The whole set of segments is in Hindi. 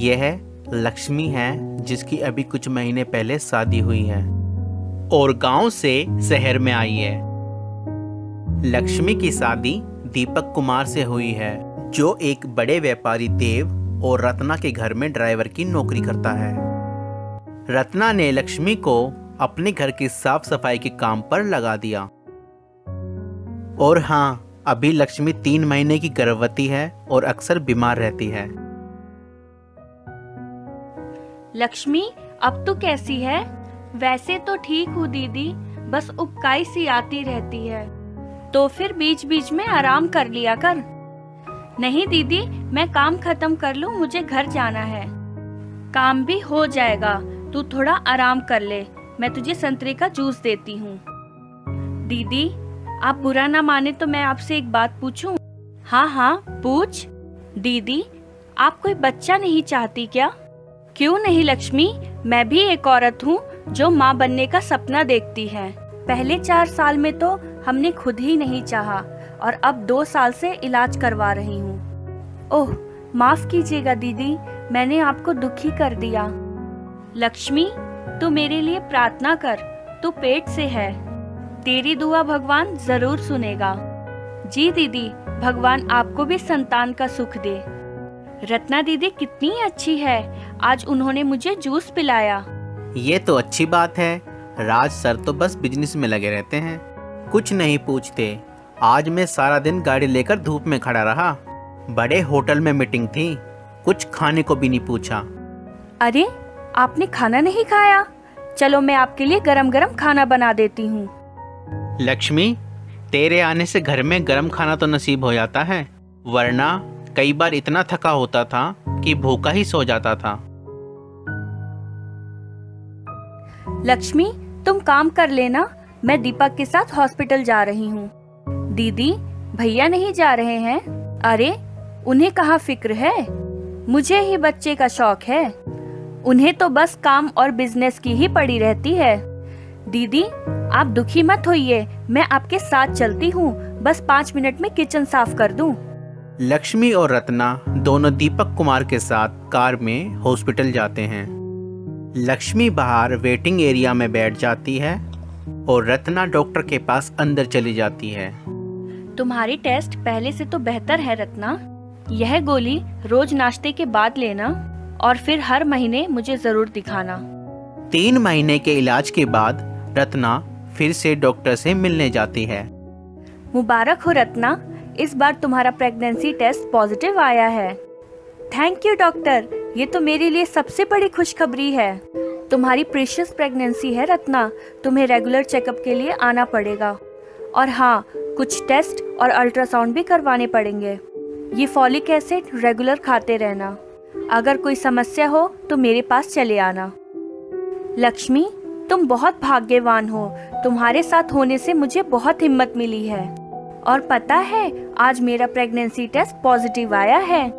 यह लक्ष्मी है जिसकी अभी कुछ महीने पहले शादी हुई है और गांव से शहर में आई है। लक्ष्मी की शादी दीपक कुमार से हुई है जो एक बड़े व्यापारी देव और रत्ना के घर में ड्राइवर की नौकरी करता है। रत्ना ने लक्ष्मी को अपने घर की साफ सफाई के काम पर लगा दिया। और हाँ, अभी लक्ष्मी 3 महीने की गर्भवती है और अक्सर बीमार रहती है। लक्ष्मी अब तो कैसी है? वैसे तो ठीक हूँ दीदी, बस उबकाई सी आती रहती है, तो फिर बीच बीच में आराम कर लिया कर। नहीं दीदी, मैं काम खत्म कर लूँ, मुझे घर जाना है। काम भी हो जाएगा, तू थोड़ा आराम कर ले, मैं तुझे संतरे का जूस देती हूँ। दीदी आप बुरा ना माने तो मैं आपसे एक बात पूछूं? हाँ हाँ पूछ। दीदी आप कोई बच्चा नहीं चाहती क्या? क्यों नहीं लक्ष्मी, मैं भी एक औरत हूँ जो माँ बनने का सपना देखती है। पहले 4 साल में तो हमने खुद ही नहीं चाहा और अब 2 साल से इलाज करवा रही हूँ। ओह माफ कीजिएगा दीदी, मैंने आपको दुखी कर दिया। लक्ष्मी तू मेरे लिए प्रार्थना कर, तू पेट से है, तेरी दुआ भगवान जरूर सुनेगा। जी दीदी, भगवान आपको भी संतान का सुख दे। रत्ना दीदी कितनी अच्छी है, आज उन्होंने मुझे जूस पिलाया। ये तो अच्छी बात है। राज सर तो बस बिजनेस में लगे रहते हैं, कुछ नहीं पूछते। आज मैं सारा दिन गाड़ी लेकर धूप में खड़ा रहा, बड़े होटल में मीटिंग थी, कुछ खाने को भी नहीं पूछा। अरे आपने खाना नहीं खाया? चलो मैं आपके लिए गरम गरम खाना बना देती हूँ। लक्ष्मी तेरे आने से घर में गरम खाना तो नसीब हो जाता है, वरना कई बार इतना थका होता था कि भूखा ही सो जाता था। लक्ष्मी तुम काम कर लेना, मैं दीपक के साथ हॉस्पिटल जा रही हूँ। दीदी भैया नहीं जा रहे हैं? अरे उन्हें कहाँ फिक्र है, मुझे ही बच्चे का शौक है। उन्हें तो बस काम और बिजनेस की ही पड़ी रहती है। दीदी आप दुखी मत होइए, मैं आपके साथ चलती हूँ, बस 5 मिनट में किचन साफ कर दूँ। लक्ष्मी और रत्ना दोनों दीपक कुमार के साथ कार में हॉस्पिटल जाते हैं। लक्ष्मी बाहर वेटिंग एरिया में बैठ जाती है और रत्ना डॉक्टर के पास अंदर चली जाती है। तुम्हारी टेस्ट पहले से तो बेहतर है रत्ना, यह गोली रोज नाश्ते के बाद लेना और फिर हर महीने मुझे जरूर दिखाना। 3 महीने के इलाज के बाद रत्ना फिर से डॉक्टर से मिलने जाती है। मुबारक हो रत्ना, इस बार तुम्हारा प्रेगनेंसी टेस्ट पॉजिटिव आया है। थैंक यू डॉक्टर, ये तो मेरे लिए सबसे बड़ी खुशखबरी है। तुम्हारी प्रीशियस प्रेगनेंसी है रत्ना, तुम्हें रेगुलर चेकअप के लिए आना पड़ेगा। और हाँ, कुछ टेस्ट और अल्ट्रासाउंड भी करवाने पड़ेंगे। ये फॉलिक एसिड रेगुलर खाते रहना, अगर कोई समस्या हो तो मेरे पास चले आना। लक्ष्मी तुम बहुत भाग्यवान हो, तुम्हारे साथ होने से मुझे बहुत हिम्मत मिली है। और पता है आज मेरा प्रेगनेंसी टेस्ट पॉजिटिव आया है।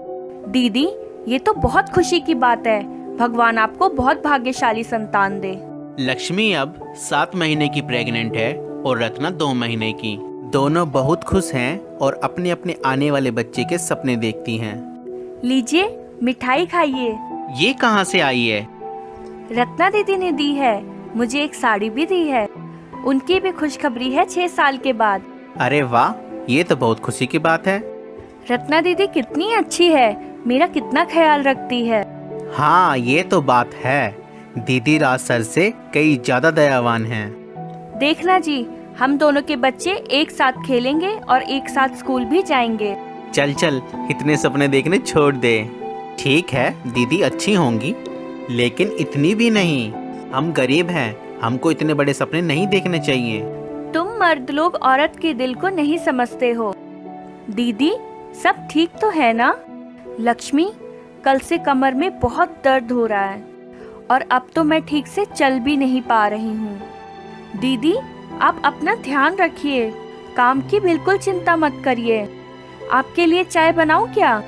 दीदी ये तो बहुत खुशी की बात है, भगवान आपको बहुत भाग्यशाली संतान दे। लक्ष्मी अब 7 महीने की प्रेग्नेंट है और रत्ना 2 महीने की। दोनों बहुत खुश हैं और अपने अपने आने वाले बच्चे के सपने देखती हैं। लीजिए मिठाई खाइए। ये कहाँ से आई है? रत्ना दीदी ने दी है, मुझे एक साड़ी भी दी है। उनकी भी खुशखबरी है 6 साल के बाद। अरे वाह, ये तो बहुत खुशी की बात है। रत्ना दीदी कितनी अच्छी है, मेरा कितना ख्याल रखती है। हाँ ये तो बात है, दीदी राज सर से कई ज्यादा दयावान हैं। देखना जी, हम दोनों के बच्चे एक साथ खेलेंगे और एक साथ स्कूल भी जाएंगे। चल चल, इतने सपने देखने छोड़ दे। ठीक है, दीदी अच्छी होंगी, लेकिन इतनी भी नहीं। हम गरीब हैं, हमको इतने बड़े सपने नहीं देखने चाहिए। तुम मर्द लोग औरत के दिल को नहीं समझते हो। दीदी सब ठीक तो है ना? लक्ष्मी कल से कमर में बहुत दर्द हो रहा है और अब तो मैं ठीक से चल भी नहीं पा रही हूँ। दीदी आप अपना ध्यान रखिए, काम की बिल्कुल चिंता मत करिए। आपके लिए चाय बनाऊं क्या?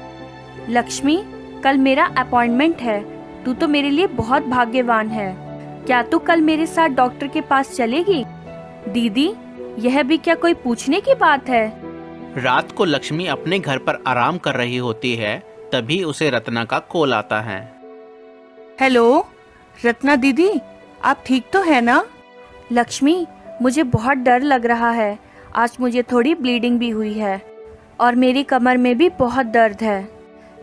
लक्ष्मी कल मेरा अपॉइंटमेंट है, तू तो मेरे लिए बहुत भाग्यवान है। क्या तू कल मेरे साथ डॉक्टर के पास चलेगी? दीदी यह भी क्या कोई पूछने की बात है? रात को लक्ष्मी अपने घर पर आराम कर रही होती है, तभी उसे रत्ना का कॉल आता है। हेलो रत्ना दीदी, आप ठीक तो है ना? लक्ष्मी, मुझे बहुत डर लग रहा है। आज मुझे थोड़ी ब्लीडिंग भी हुई है और मेरी कमर में भी बहुत दर्द है।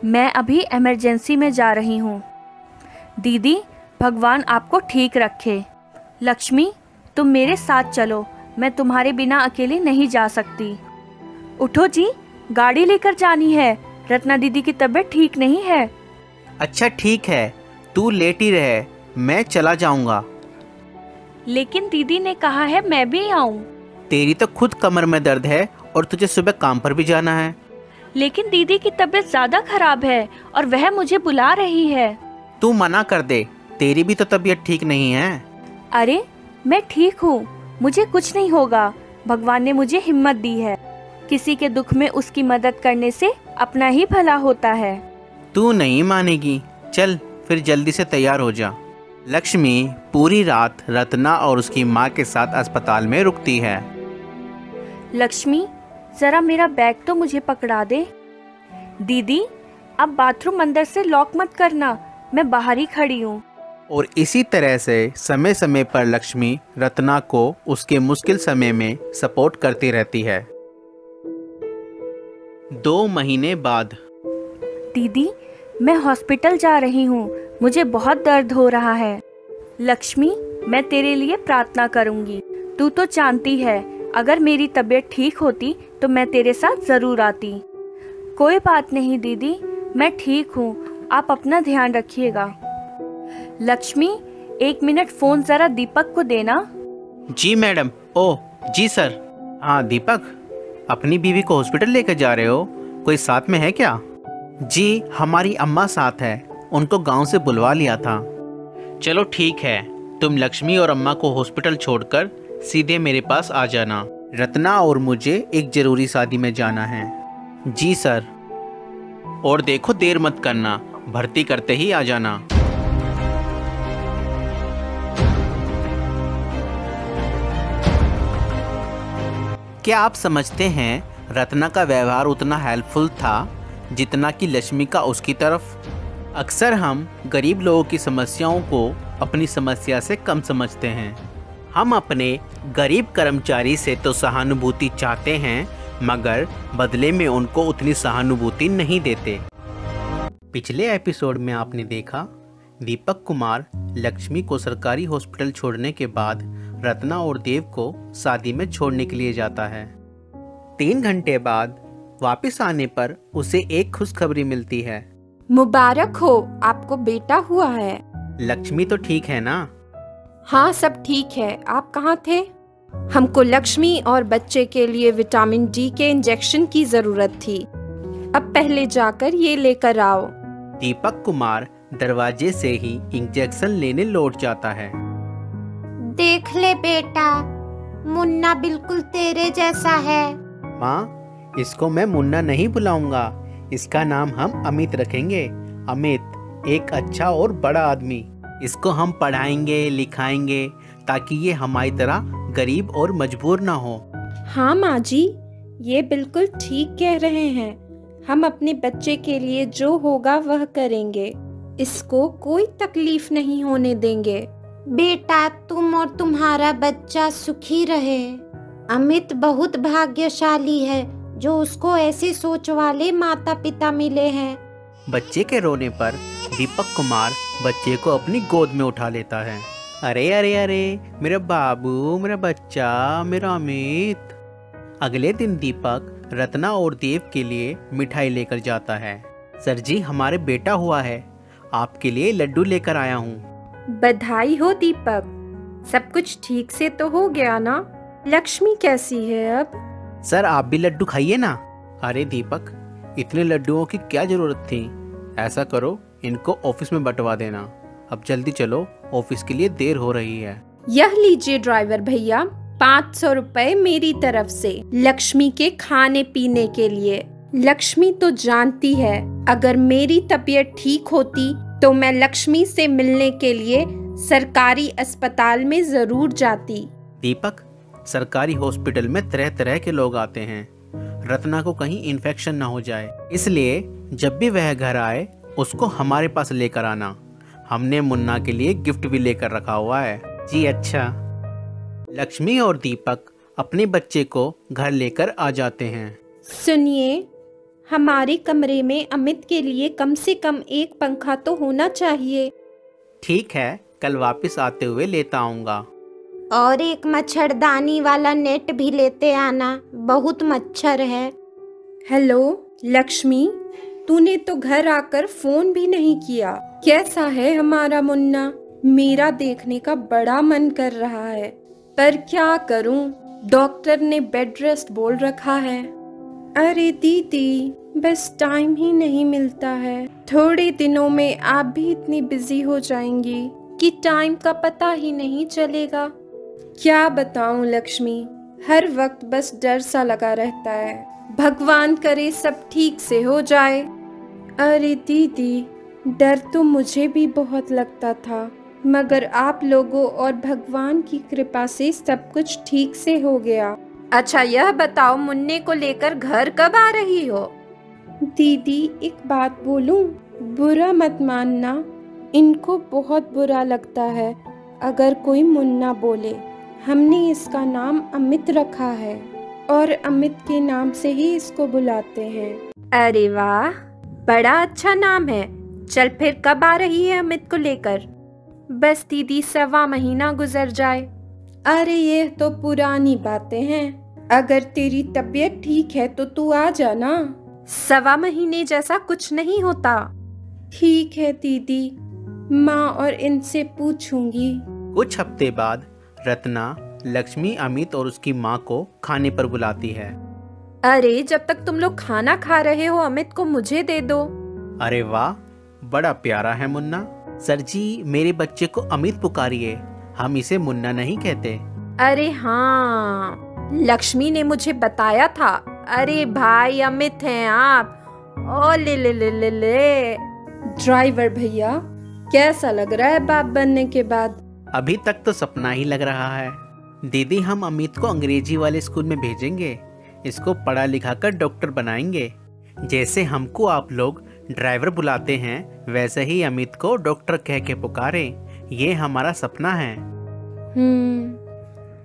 मैं अभी इमरजेंसी में जा रही हूँ। दीदी, भगवान आपको ठीक रखे। लक्ष्मी, तुम मेरे साथ चलो, मैं तुम्हारे बिना अकेले नहीं जा सकती। उठो जी, गाड़ी लेकर जानी है। रत्ना दीदी की तबीयत ठीक नहीं है। अच्छा ठीक है, तू लेट ही रहे, मैं चला जाऊंगा। लेकिन दीदी ने कहा है मैं भी आऊं। तेरी तो खुद कमर में दर्द है और तुझे सुबह काम पर भी जाना है। लेकिन दीदी की तबीयत ज्यादा खराब है और वह मुझे बुला रही है। तू मना कर दे, तेरी भी तो तबीयत ठीक नहीं है। अरे मैं ठीक हूँ, मुझे कुछ नहीं होगा। भगवान ने मुझे हिम्मत दी है। किसी के दुख में उसकी मदद करने से अपना ही भला होता है। तू नहीं मानेगी, चल फिर जल्दी से तैयार हो जा। लक्ष्मी पूरी रात रत्ना और उसकी माँ के साथ अस्पताल में रुकती है। लक्ष्मी, जरा मेरा बैग तो मुझे पकड़ा दे। दीदी, अब बाथरूम अंदर से लॉक मत करना, मैं बाहर ही खड़ी हूँ। और इसी तरह से समय समय पर लक्ष्मी रत्ना को उसके मुश्किल समय में सपोर्ट करती रहती है। 2 महीने बाद। दीदी, मैं हॉस्पिटल जा रही हूँ, मुझे बहुत दर्द हो रहा है। लक्ष्मी, मैं तेरे लिए प्रार्थना करूँगी। तू तो जानती है, अगर मेरी तबीयत ठीक होती तो मैं तेरे साथ ज़रूर आती। कोई बात नहीं दीदी, मैं ठीक हूँ, आप अपना ध्यान रखिएगा। लक्ष्मी, 1 मिनट फ़ोन ज़रा दीपक को देना। जी मैडम। ओह जी सर। हाँ दीपक, अपनी बीवी को हॉस्पिटल लेकर जा रहे हो, कोई साथ में है क्या? जी हमारी अम्मा साथ है, उनको गांव से बुलवा लिया था। चलो ठीक है, तुम लक्ष्मी और अम्मा को हॉस्पिटल छोड़कर सीधे मेरे पास आ जाना। रत्ना और मुझे एक ज़रूरी शादी में जाना है। जी सर। और देखो देर मत करना, भर्ती करते ही आ जाना। क्या आप समझते हैं रत्ना का व्यवहार उतना हेल्पफुल था जितना कि लक्ष्मी का उसकी तरफ? अक्सर हम गरीब लोगों की समस्याओं को अपनी समस्या से कम समझते हैं। हम अपने गरीब कर्मचारी से तो सहानुभूति चाहते हैं, मगर बदले में उनको उतनी सहानुभूति नहीं देते। पिछले एपिसोड में आपने देखा दीपक कुमार लक्ष्मी को सरकारी हॉस्पिटल छोड़ने के बाद रत्ना और देव को शादी में छोड़ने के लिए जाता है। 3 घंटे बाद वापस आने पर उसे एक खुशखबरी मिलती है। मुबारक हो, आपको बेटा हुआ है। लक्ष्मी तो ठीक है ना? हाँ सब ठीक है। आप कहाँ थे? हमको लक्ष्मी और बच्चे के लिए विटामिन डी के इंजेक्शन की जरूरत थी। अब पहले जाकर ये लेकर आओ। दीपक कुमार दरवाजे से ही इंजेक्शन लेने लौट जाता है। देख ले बेटा, मुन्ना बिल्कुल तेरे जैसा है। माँ, इसको मैं मुन्ना नहीं बुलाऊंगा, इसका नाम हम अमित रखेंगे। अमित, एक अच्छा और बड़ा आदमी। इसको हम पढ़ाएंगे लिखाएंगे ताकि ये हमारी तरह गरीब और मजबूर ना हो। हाँ माँ जी, ये बिल्कुल ठीक कह रहे हैं। हम अपने बच्चे के लिए जो होगा वह करेंगे। इसको कोई तकलीफ नहीं होने देंगे। बेटा, तुम और तुम्हारा बच्चा सुखी रहे। अमित बहुत भाग्यशाली है जो उसको ऐसे सोच वाले माता पिता मिले हैं। बच्चे के रोने पर दीपक कुमार बच्चे को अपनी गोद में उठा लेता है। अरे अरे अरे, मेरा बाबू, मेरा बच्चा, मेरा अमित। अगले दिन दीपक रत्ना और देव के लिए मिठाई लेकर जाता है। सर जी, हमारे बेटा हुआ है, आपके लिए लड्डू लेकर आया हूँ। बधाई हो दीपक। सब कुछ ठीक से तो हो गया ना? लक्ष्मी कैसी है अब? सर आप भी लड्डू खाइए ना। अरे दीपक, इतने लड्डुओं की क्या जरूरत थी? ऐसा करो, इनको ऑफिस में बंटवा देना। अब जल्दी चलो, ऑफिस के लिए देर हो रही है। यह लीजिए ड्राइवर भैया, 500 रुपए मेरी तरफ से लक्ष्मी के खाने पीने के लिए। लक्ष्मी तो जानती है, अगर मेरी तबीयत ठीक होती तो मैं लक्ष्मी से मिलने के लिए सरकारी अस्पताल में जरूर जाती। दीपक, सरकारी हॉस्पिटल में तरह तरह के लोग आते हैं। रत्ना को कहीं इन्फेक्शन ना हो जाए, इसलिए जब भी वह घर आए उसको हमारे पास लेकर आना। हमने मुन्ना के लिए गिफ्ट भी लेकर रखा हुआ है। जी अच्छा। लक्ष्मी और दीपक अपने बच्चे को घर लेकर आ जाते हैं। सुनिए, हमारे कमरे में अमित के लिए कम से कम एक पंखा तो होना चाहिए। ठीक है, कल वापस आते हुए लेता आऊँगा। और एक मच्छरदानी वाला नेट भी लेते आना, बहुत मच्छर है। हेलो लक्ष्मी, तूने तो घर आकर फोन भी नहीं किया। कैसा है हमारा मुन्ना? मेरा देखने का बड़ा मन कर रहा है, पर क्या करूं, डॉक्टर ने बेड रेस्ट बोल रखा है। अरे दीदी, बस टाइम ही नहीं मिलता है। थोड़े दिनों में आप भी इतनी बिजी हो जाएंगी कि टाइम का पता ही नहीं चलेगा। क्या बताऊं लक्ष्मी, हर वक्त बस डर सा लगा रहता है। भगवान करे सब ठीक से हो जाए। अरे दीदी, डर तो मुझे भी बहुत लगता था, मगर आप लोगों और भगवान की कृपा से सब कुछ ठीक से हो गया। अच्छा यह बताओ, मुन्ने को लेकर घर कब आ रही हो? दीदी एक बात बोलूं, बुरा मत मानना, इनको बहुत बुरा लगता है अगर कोई मुन्ना बोले। हमने इसका नाम अमित रखा है और अमित के नाम से ही इसको बुलाते हैं। अरे वाह, बड़ा अच्छा नाम है। चल फिर कब आ रही है अमित को लेकर? बस दीदी 1.25 महीना गुजर जाए। अरे ये तो पुरानी बातें हैं। अगर तेरी तबीयत ठीक है तो तू आ जाना। 1.25 महीने जैसा कुछ नहीं होता। ठीक है दीदी, माँ और इनसे पूछूंगी। कुछ हफ्ते बाद रत्ना लक्ष्मी, अमित और उसकी माँ को खाने पर बुलाती है। अरे जब तक तुम लोग खाना खा रहे हो, अमित को मुझे दे दो। अरे वाह, बड़ा प्यारा है मुन्ना। सर जी, मेरे बच्चे को अमित पुकारिए, हम इसे मुन्ना नहीं कहते। अरे हाँ, लक्ष्मी ने मुझे बताया था। अरे भाई, अमित हैं आप। ओ ले ले ले ले ले। ड्राइवर भैया, कैसा लग रहा है बाप बनने के बाद? अभी तक तो सपना ही लग रहा है। दीदी, हम अमित को अंग्रेजी वाले स्कूल में भेजेंगे, इसको पढ़ा लिखा कर डॉक्टर बनाएंगे। जैसे हमको आप लोग ड्राइवर बुलाते हैं, वैसे ही अमित को डॉक्टर कह के पुकारें। ये हमारा सपना है।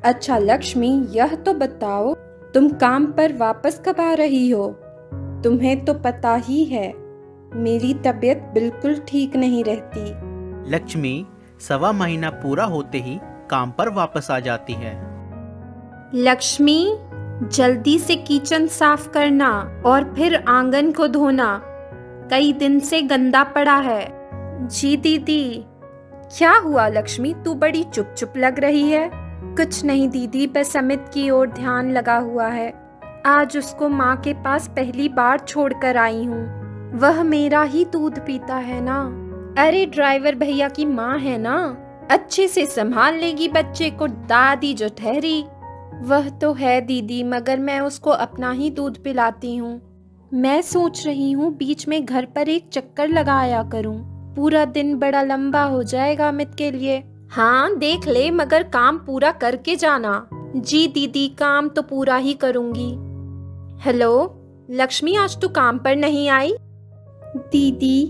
अच्छा लक्ष्मी, यह तो बताओ, तुम काम पर वापस कब आ रही हो? तुम्हें तो पता ही है, मेरी तबीयत बिल्कुल ठीक नहीं रहती। लक्ष्मी 1.25 महीना पूरा होते ही काम पर वापस आ जाती है। लक्ष्मी, जल्दी से किचन साफ करना और फिर आंगन को धोना, कई दिन से गंदा पड़ा है। जी दीदी। क्या हुआ लक्ष्मी, तू बड़ी चुप चुप लग रही है? कुछ नहीं दीदी, बस अमित की ओर ध्यान लगा हुआ है। आज उसको माँ के पास पहली बार छोड़कर आई हूँ। वह मेरा ही दूध पीता है ना। अरे ड्राइवर भैया की माँ है ना, अच्छे से संभाल लेगी बच्चे को, दादी जो ठहरी। वह तो है दीदी, मगर मैं उसको अपना ही दूध पिलाती हूँ। मैं सोच रही हूँ बीच में घर पर एक चक्कर लगाया करूँ, पूरा दिन बड़ा लंबा हो जाएगा अमित के लिए। हाँ देख ले, मगर काम पूरा करके जाना। जी दीदी, काम तो पूरा ही करूँगी। हेलो लक्ष्मी, आज तू काम पर नहीं आई? दीदी,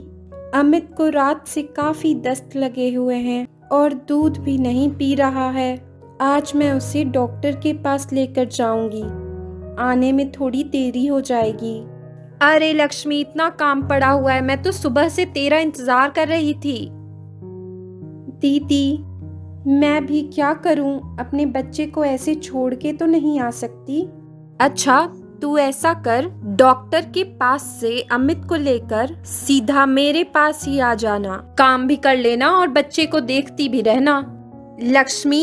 अमित को रात से काफी दस्त लगे हुए हैं और दूध भी नहीं पी रहा है। आज मैं उसे डॉक्टर के पास लेकर जाऊंगी, आने में थोड़ी देरी हो जाएगी। अरे लक्ष्मी, इतना काम पड़ा हुआ है, मैं तो सुबह से तेरा इंतजार कर रही थी। दीदी, मैं भी क्या करूं, अपने बच्चे को ऐसे छोड़ के तो नहीं आ सकती। अच्छा तू ऐसा कर, डॉक्टर के पास से अमित को लेकर सीधा मेरे पास ही आ जाना, काम भी कर लेना और बच्चे को देखती भी रहना। लक्ष्मी,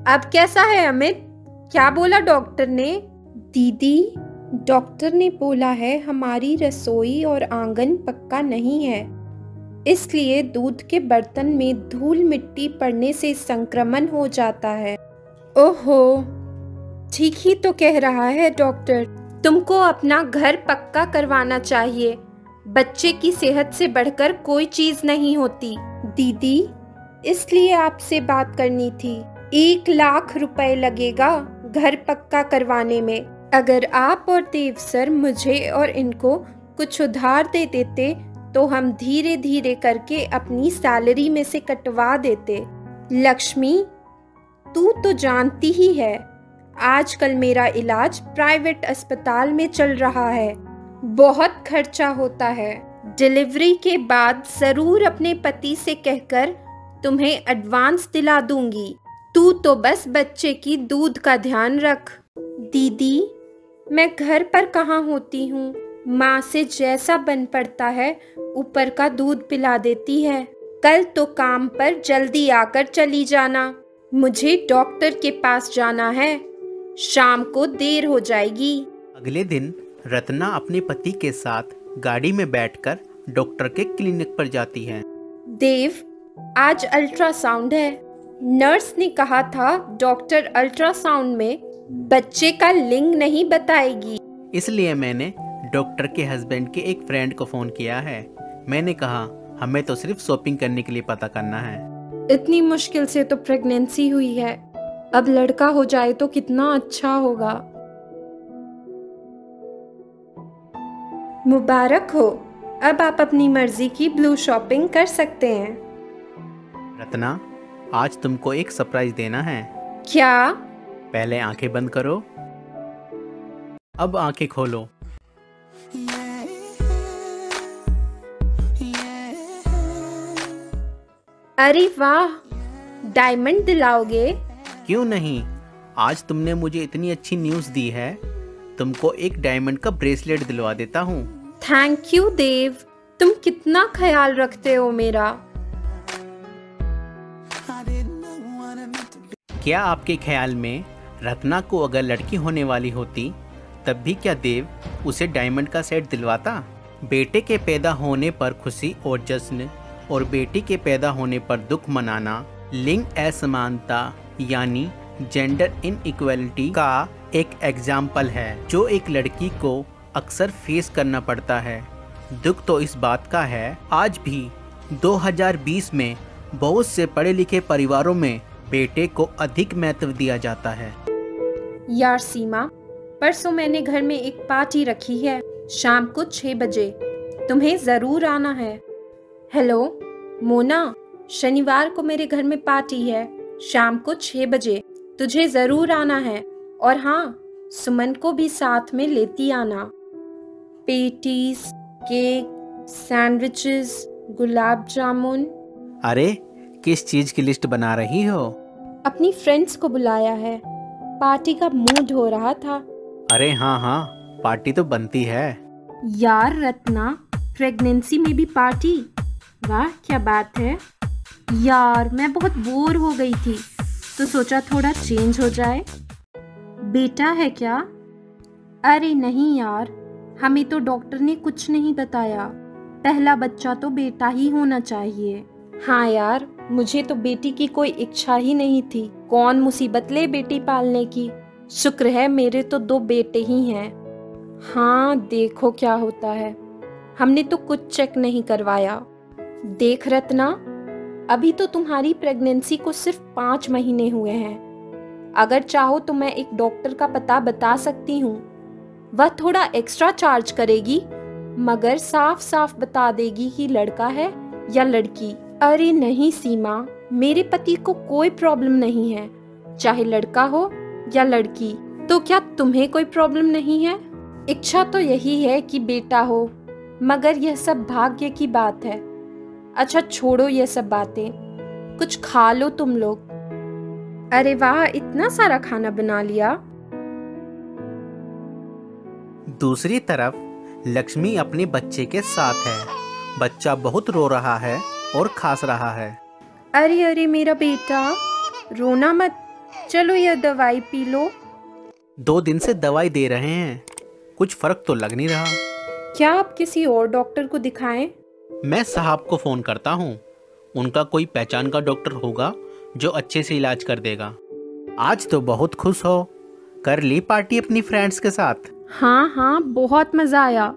अब कैसा है अमित? क्या बोला डॉक्टर ने? दीदी, डॉक्टर ने बोला है हमारी रसोई और आंगन पक्का नहीं है, इसलिए दूध के बर्तन में धूल मिट्टी पड़ने से संक्रमण हो जाता है। ओहो, ठीक ही तो कह रहा है डॉक्टर। तुमको अपना घर पक्का करवाना चाहिए, बच्चे की सेहत से बढ़कर कोई चीज नहीं होती। दीदी, इसलिए आपसे बात करनी थी। 1 लाख रुपए लगेगा घर पक्का करवाने में। अगर आप और देव सर मुझे और इनको कुछ उधार दे देते तो हम धीरे धीरे करके अपनी सैलरी में से कटवा देते। लक्ष्मी, तू तो जानती ही है, आजकल मेरा इलाज प्राइवेट अस्पताल में चल रहा है, बहुत खर्चा होता है। डिलीवरी के बाद ज़रूर अपने पति से कहकर तुम्हें एडवांस दिला दूंगी। तू तो बस बच्चे की दूध का ध्यान रख। दीदी, मैं घर पर कहाँ होती हूँ, माँ से जैसा बन पड़ता है ऊपर का दूध पिला देती है। कल तो काम पर जल्दी आकर चली जाना, मुझे डॉक्टर के पास जाना है, शाम को देर हो जाएगी। अगले दिन रत्ना अपने पति के साथ गाड़ी में बैठकर डॉक्टर के क्लिनिक पर जाती है। देव, आज अल्ट्रासाउंड है। नर्स ने कहा था डॉक्टर अल्ट्रासाउंड में बच्चे का लिंग नहीं बताएगी। इसलिए मैंने डॉक्टर के हस्बैंड के एक फ्रेंड को फ़ोन किया है। मैंने कहा हमें तो सिर्फ शॉपिंग करने के लिए पता करना है। इतनी मुश्किल से तो प्रेगनेंसी हुई है, अब लड़का हो जाए तो कितना अच्छा होगा। मुबारक हो, अब आप अपनी मर्जी की ब्लू शॉपिंग कर सकते हैं। रत्ना, आज तुमको एक सरप्राइज देना है। क्या? पहले आंखें बंद करो, अब आंखें खोलो। अरे वाह, डायमंड दिलाओगे? क्यों नहीं, आज तुमने मुझे इतनी अच्छी न्यूज़ दी है, तुमको एक डायमंड का ब्रेसलेट दिलवा देता हूँ। थैंक यू देव, तुम कितना ख्याल रखते हो मेरा। क्या आपके ख्याल में रत्ना को अगर लड़की होने वाली होती तब भी क्या देव उसे डायमंड का सेट दिलवाता? बेटे के पैदा होने पर खुशी और जश्न और बेटी के पैदा होने पर दुख मनाना लिंग असमानता यानी जेंडर इनइक्वालिटी का एक एग्जाम्पल है जो एक लड़की को अक्सर फेस करना पड़ता है। दुख तो इस बात का है आज भी 2020 में बहुत से पढ़े लिखे परिवारों में बेटे को अधिक महत्व दिया जाता है। यार सीमा, परसों मैंने घर में एक पार्टी रखी है, शाम को 6 बजे, तुम्हें ज़रूर आना है। हेलो मोना, शनिवार को मेरे घर में पार्टी है, शाम को 6 बजे, तुझे ज़रूर आना है। और हाँ, सुमन को भी साथ में लेती आना। Patties, cake, sandwiches, gulab jamun. अरे किस चीज़ की लिस्ट बना रही हो? अपनी फ्रेंड्स को बुलाया है, पार्टी का मूड हो रहा था। अरे हाँ हाँ, पार्टी तो बनती है। यार रत्ना, प्रेगनेंसी में भी पार्टी, वाह क्या बात है। यार मैं बहुत बोर हो गई थी तो सोचा थोड़ा चेंज हो जाए। बेटा है क्या? अरे नहीं यार, हमें तो डॉक्टर ने कुछ नहीं बताया, पहला बच्चा तो बेटा ही होना चाहिए। हाँ यार, मुझे तो बेटी की कोई इच्छा ही नहीं थी, कौन मुसीबत ले बेटी पालने की। शुक्र है मेरे तो 2 बेटे ही हैं। हाँ देखो क्या होता है, हमने तो कुछ चेक नहीं करवाया। देख रत्ना, अभी तो तुम्हारी प्रेगनेंसी को सिर्फ 5 महीने हुए हैं। अगर चाहो तो मैं एक डॉक्टर का पता बता सकती हूँ, वह थोड़ा एक्स्ट्रा चार्ज करेगी मगर साफ साफ बता देगी कि लड़का है या लड़की। अरे नहीं सीमा, मेरे पति को कोई प्रॉब्लम नहीं है, चाहे लड़का हो या लड़की। तो क्या तुम्हें कोई प्रॉब्लम नहीं है? इच्छा तो यही है कि बेटा हो, मगर यह सब भाग्य की बात है। अच्छा छोड़ो ये सब बातें, कुछ खा लो तुम लोग। अरे वाह, इतना सारा खाना बना लिया। दूसरी तरफ लक्ष्मी अपने बच्चे के साथ है। बच्चा बहुत रो रहा है और खांस रहा है। अरे अरे मेरा बेटा, रोना मत, चलो यह दवाई पी लो। 2 दिन से दवाई दे रहे हैं, कुछ फर्क तो लग नहीं रहा। क्या आप किसी और डॉक्टर को दिखाएं? मैं साहब को फ़ोन करता हूँ, उनका कोई पहचान का डॉक्टर होगा जो अच्छे से इलाज कर देगा। आज तो बहुत खुश हो, कर ली पार्टी अपनी फ्रेंड्स के साथ? हाँ हाँ, बहुत मज़ा आया,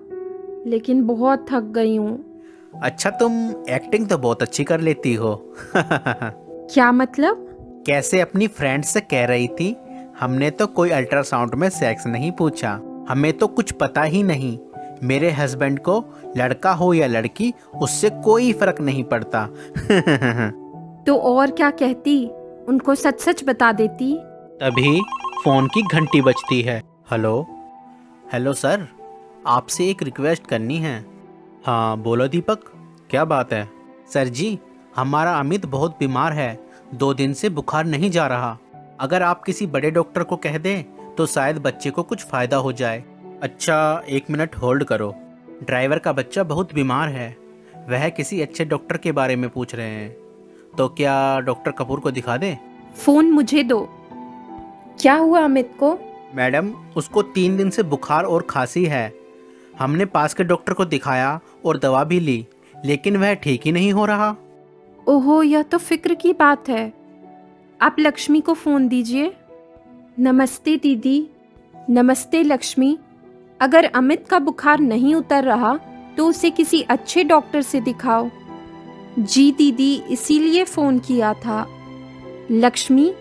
लेकिन बहुत थक गई हूँ। अच्छा, तुम एक्टिंग तो बहुत अच्छी कर लेती हो। क्या मतलब? कैसे अपनी फ्रेंड से कह रही थी, हमने तो कोई अल्ट्रासाउंड में सेक्स नहीं पूछा, हमें तो कुछ पता ही नहीं, मेरे हस्बैंड को लड़का हो या लड़की उससे कोई फर्क नहीं पड़ता। तो और क्या कहती, उनको सच सच बता देती। तभी फोन की घंटी बजती है। हेलो हेलो सर, आपसे एक रिक्वेस्ट करनी है। हाँ बोलो दीपक, क्या बात है? सर जी, हमारा अमित बहुत बीमार है, 2 दिन से बुखार नहीं जा रहा। अगर आप किसी बड़े डॉक्टर को कह दें तो शायद बच्चे को कुछ फ़ायदा हो जाए। अच्छा 1 मिनट होल्ड करो। ड्राइवर का बच्चा बहुत बीमार है, वह किसी अच्छे डॉक्टर के बारे में पूछ रहे हैं, तो क्या डॉक्टर कपूर को दिखा दें? फोन मुझे दो। क्या हुआ अमित को? मैडम, उसको 3 दिन से बुखार और खांसी है। हमने पास के डॉक्टर को दिखाया और दवा भी ली, लेकिन वह ठीक ही नहीं हो रहा। ओहो, यह तो फिक्र की बात है। आप लक्ष्मी को फ़ोन दीजिए। नमस्ते दीदी। नमस्ते लक्ष्मी। अगर अमित का बुखार नहीं उतर रहा तो उसे किसी अच्छे डॉक्टर से दिखाओ। जी दीदी, इसीलिए फ़ोन किया था। लक्ष्मी,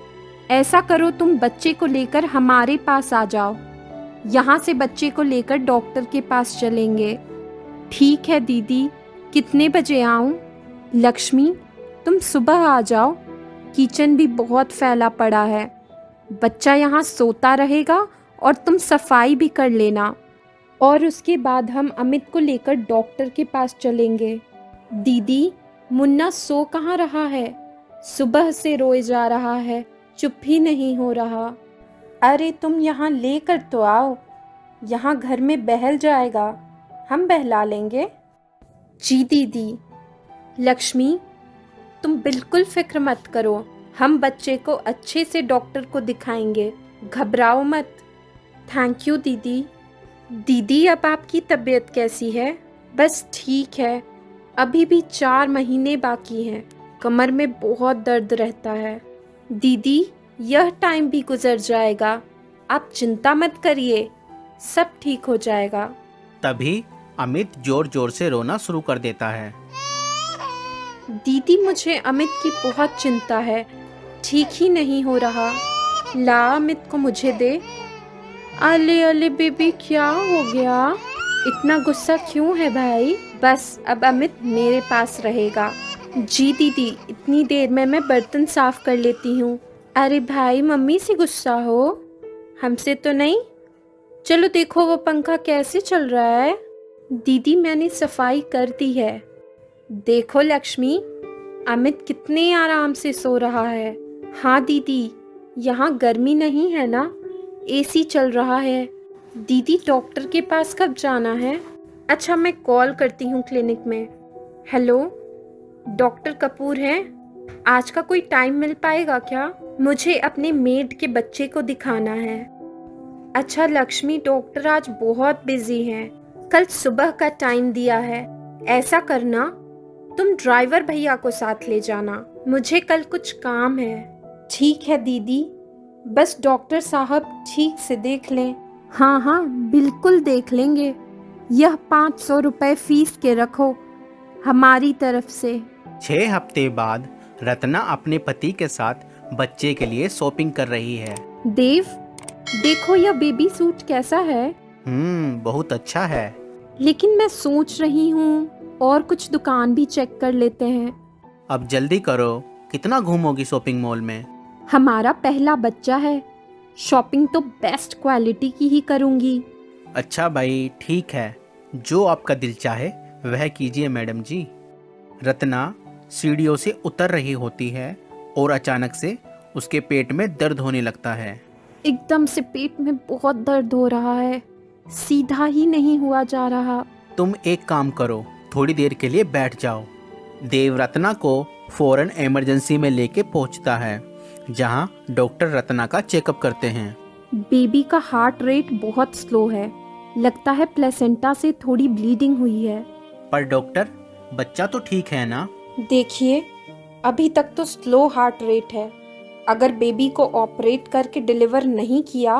ऐसा करो, तुम बच्चे को लेकर हमारे पास आ जाओ। यहाँ से बच्चे को लेकर डॉक्टर के पास चलेंगे। ठीक है दीदी, कितने बजे आऊँ? लक्ष्मी, तुम सुबह आ जाओ, किचन भी बहुत फैला पड़ा है। बच्चा यहाँ सोता रहेगा और तुम सफाई भी कर लेना, और उसके बाद हम अमित को लेकर डॉक्टर के पास चलेंगे। दीदी, मुन्ना सो कहाँ रहा है? सुबह से रोए जा रहा है, चुप ही नहीं हो रहा। अरे तुम यहाँ लेकर तो आओ, यहाँ घर में बहल जाएगा, हम बहला लेंगे। जी दीदी। लक्ष्मी, तुम बिल्कुल फिक्र मत करो, हम बच्चे को अच्छे से डॉक्टर को दिखाएंगे, घबराओ मत। थैंक यू दीदी। दीदी, अब आपकी तबीयत कैसी है? बस ठीक है, अभी भी 4 महीने बाकी हैं, कमर में बहुत दर्द रहता है। दीदी, यह टाइम भी गुजर जाएगा, आप चिंता मत करिए, सब ठीक हो जाएगा। तभी अमित जोर जोर से रोना शुरू कर देता है। दीदी, मुझे अमित की बहुत चिंता है, ठीक ही नहीं हो रहा। ला, अमित को मुझे दे। अले अले बेबी, क्या हो गया? इतना गुस्सा क्यों है भाई? बस अब अमित मेरे पास रहेगा। जी दीदी, इतनी देर में मैं बर्तन साफ कर लेती हूँ। अरे भाई, मम्मी से गुस्सा हो, हमसे तो नहीं। चलो देखो वो पंखा कैसे चल रहा है। दीदी, मैंने सफाई कर दी है। देखो लक्ष्मी, अमित कितने आराम से सो रहा है। हाँ दीदी, यहाँ गर्मी नहीं है ना, एसी चल रहा है। दीदी, डॉक्टर के पास कब जाना है? अच्छा, मैं कॉल करती हूँ क्लिनिक में। हेलो, डॉक्टर कपूर हैं? आज का कोई टाइम मिल पाएगा क्या? मुझे अपने मेड के बच्चे को दिखाना है। अच्छा लक्ष्मी, डॉक्टर आज बहुत बिजी हैं, कल सुबह का टाइम दिया है। ऐसा करना, तुम ड्राइवर भैया को साथ ले जाना, मुझे कल कुछ काम है। ठीक है दीदी, बस डॉक्टर साहब ठीक से देख लें। हाँ हाँ, बिल्कुल देख लेंगे। यह 500 रुपए फीस के रखो हमारी तरफ से। 6 हफ्ते बाद रत्ना अपने पति के साथ बच्चे के लिए शॉपिंग कर रही है। देव, देखो यह बेबी सूट कैसा है? बहुत अच्छा है। लेकिन मैं सोच रही हूँ और कुछ दुकान भी चेक कर लेते हैं। अब जल्दी करो, कितना घूमोगी शॉपिंग मॉल में? हमारा पहला बच्चा है, शॉपिंग तो बेस्ट क्वालिटी की ही करूँगी। अच्छा भाई, ठीक है, जो आपका दिल चाहे वह कीजिए मैडम जी। रत्ना सीढ़ियों से उतर रही होती है और अचानक से उसके पेट में दर्द होने लगता है। एकदम से पेट में बहुत दर्द हो रहा है, सीधा ही नहीं हुआ जा रहा। तुम एक काम करो, थोड़ी देर के लिए बैठ जाओ। देव रत्ना को फौरन इमरजेंसी में लेके पहुंचता है, जहां डॉक्टर रत्ना का चेकअप करते हैं। बेबी का हार्ट रेट बहुत स्लो है, लगता है प्लेसेंटा से थोड़ी ब्लीडिंग हुई है। पर डॉक्टर, बच्चा तो ठीक है ना? देखिए, अभी तक तो स्लो हार्ट रेट है। अगर बेबी को ऑपरेट करके डिलीवर नहीं किया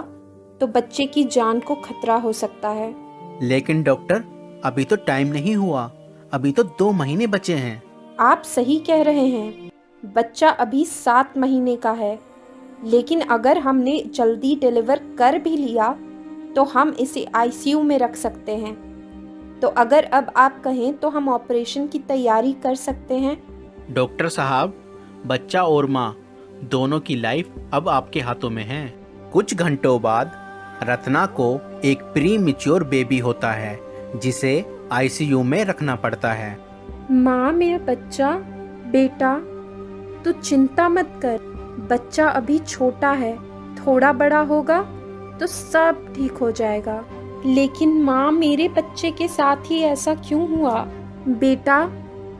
तो बच्चे की जान को खतरा हो सकता है। लेकिन डॉक्टर, अभी तो टाइम नहीं हुआ, अभी तो 2 महीने बचे हैं। आप सही कह रहे हैं, बच्चा अभी 7 महीने का है, लेकिन अगर हमने जल्दी डिलीवर कर भी लिया तो हम इसे आईसीयू में रख सकते हैं। तो अगर अब आप कहें तो हम ऑपरेशन की तैयारी कर सकते हैं। डॉक्टर साहब, बच्चा और माँ दोनों की लाइफ अब आपके हाथों में है। कुछ घंटों बाद रत्ना को एक प्री मैच्योर बेबी होता है जिसे आईसीयू में रखना पड़ता है। माँ, मेरा बच्चा, बेटा, तू चिंता मत कर। बच्चा अभी छोटा है, थोड़ा बड़ा होगा तो सब ठीक हो जाएगा। लेकिन माँ, मेरे बच्चे के साथ ही ऐसा क्यों हुआ? बेटा,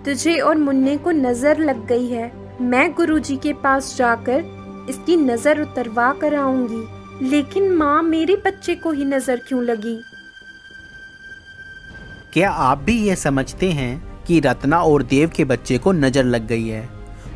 तुझे और मुन्ने को नजर लग गई है। मैं गुरुजी के पास जाकर इसकी नजर उतरवा कर आऊंगी। लेकिन माँ, मेरे बच्चे को ही नजर क्यों लगी? क्या आप भी ये समझते हैं कि रत्ना और देव के बच्चे को नज़र लग गई है?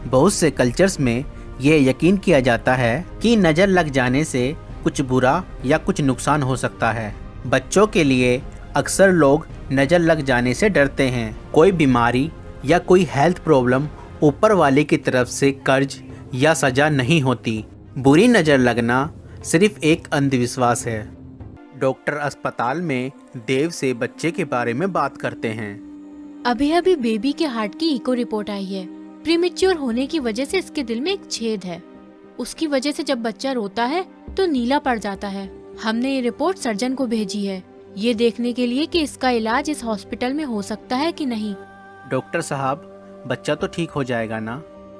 बहुत से कल्चर्स में ये यकीन किया जाता है कि नज़र लग जाने से कुछ बुरा या कुछ नुकसान हो सकता है। बच्चों के लिए अक्सर लोग नज़र लग जाने से डरते हैं। कोई बीमारी या कोई हेल्थ प्रॉब्लम ऊपर वाले की तरफ से कर्ज या सज़ा नहीं होती। बुरी नज़र लगना सिर्फ एक अंधविश्वास है। डॉक्टर अस्पताल में देव से बच्चे के बारे में बात करते हैं। अभी बेबी के हार्ट की इको रिपोर्ट आई है। प्रीमेच्योर होने की वजह से इसके दिल में एक छेद है। उसकी वजह से जब बच्चा रोता है तो नीला पड़ जाता है। हमने ये रिपोर्ट सर्जन को भेजी है, ये देखने के लिए कि इसका इलाज इस हॉस्पिटल में हो सकता है कि नहीं। डॉक्टर साहब, बच्चा तो ठीक हो जाएगा ना?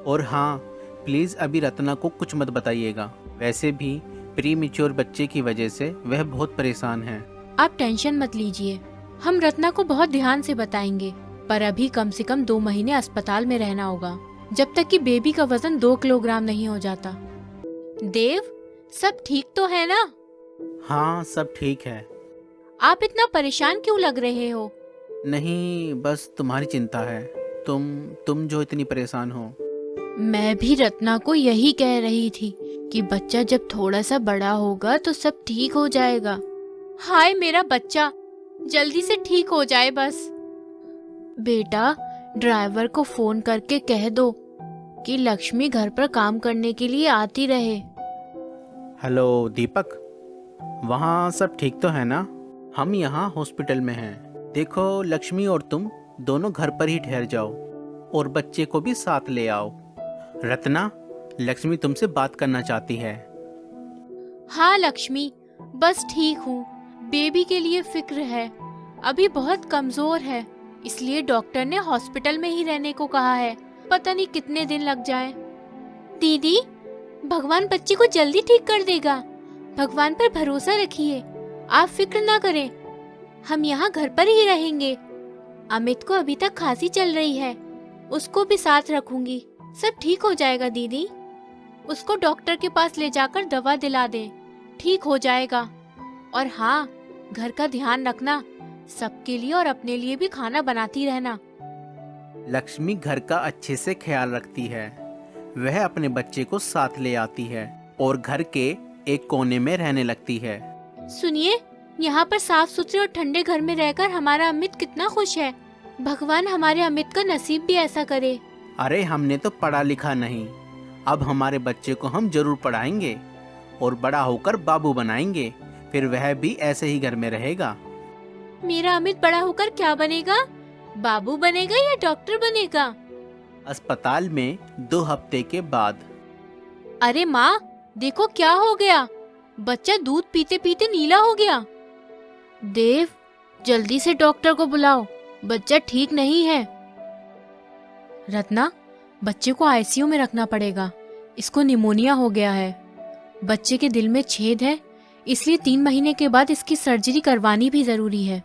और हाँ, प्लीज़ अभी रत्ना को कुछ मत बताइएगा। वैसे भी प्री मैच्योर बच्चे की वजह से वह बहुत परेशान है। आप टेंशन मत लीजिए, हम रत्ना को बहुत ध्यान से बताएंगे। पर अभी कम से कम 2 महीने अस्पताल में रहना होगा, जब तक कि बेबी का वजन 2 किलोग्राम नहीं हो जाता। देव, सब ठीक तो है ना? हाँ, सब ठीक है। आप इतना परेशान क्यों लग रहे हो? नहीं, बस तुम्हारी चिंता है। तुम जो इतनी परेशान हो। मैं भी रत्ना को यही कह रही थी कि बच्चा जब थोड़ा सा बड़ा होगा तो सब ठीक हो जाएगा। हाय मेरा बच्चा, जल्दी से ठीक हो जाए बस। बेटा, ड्राइवर को फोन करके कह दो कि लक्ष्मी घर पर काम करने के लिए आती रहे। हेलो दीपक, वहाँ सब ठीक तो है ना? हम यहाँ हॉस्पिटल में हैं। देखो, लक्ष्मी और तुम दोनों घर पर ही ठहर जाओ और बच्चे को भी साथ ले आओ। रत्ना, लक्ष्मी तुमसे बात करना चाहती है। हाँ लक्ष्मी, बस ठीक हूँ। बेबी के लिए फिक्र है, अभी बहुत कमजोर है, इसलिए डॉक्टर ने हॉस्पिटल में ही रहने को कहा है। पता नहीं कितने दिन लग जाए। दीदी, भगवान बच्चे को जल्दी ठीक कर देगा। भगवान पर भरोसा रखिए, आप फिक्र ना करें। हम यहाँ घर पर ही रहेंगे। अमित को अभी तक खांसी चल रही है, उसको भी साथ रखूंगी। सब ठीक हो जाएगा दीदी। उसको डॉक्टर के पास ले जाकर दवा दिला दें, ठीक हो जाएगा। और हाँ, घर का ध्यान रखना, सबके लिए और अपने लिए भी खाना बनाती रहना। लक्ष्मी घर का अच्छे से ख्याल रखती है। वह अपने बच्चे को साथ ले आती है और घर के एक कोने में रहने लगती है। सुनिए, यहाँ पर साफ सुथरे और ठंडे घर में रहकर हमारा अमित कितना खुश है। भगवान हमारे अमित का नसीब भी ऐसा करे। अरे, हमने तो पढ़ा लिखा नहीं, अब हमारे बच्चे को हम जरूर पढ़ाएंगे और बड़ा होकर बाबू बनाएंगे, फिर वह भी ऐसे ही घर में रहेगा। मेरा अमित बड़ा होकर क्या बनेगा? बाबू बनेगा या डॉक्टर बनेगा? अस्पताल में 2 हफ्ते के बाद। अरे माँ, देखो क्या हो गया, बच्चा दूध पीते पीते नीला हो गया। देव, जल्दी से डॉक्टर को बुलाओ, बच्चा ठीक नहीं है। रत्ना, बच्चे को आईसीयू में रखना पड़ेगा, इसको निमोनिया हो गया है। बच्चे के दिल में छेद है, इसलिए 3 महीने के बाद इसकी सर्जरी करवानी भी जरूरी है।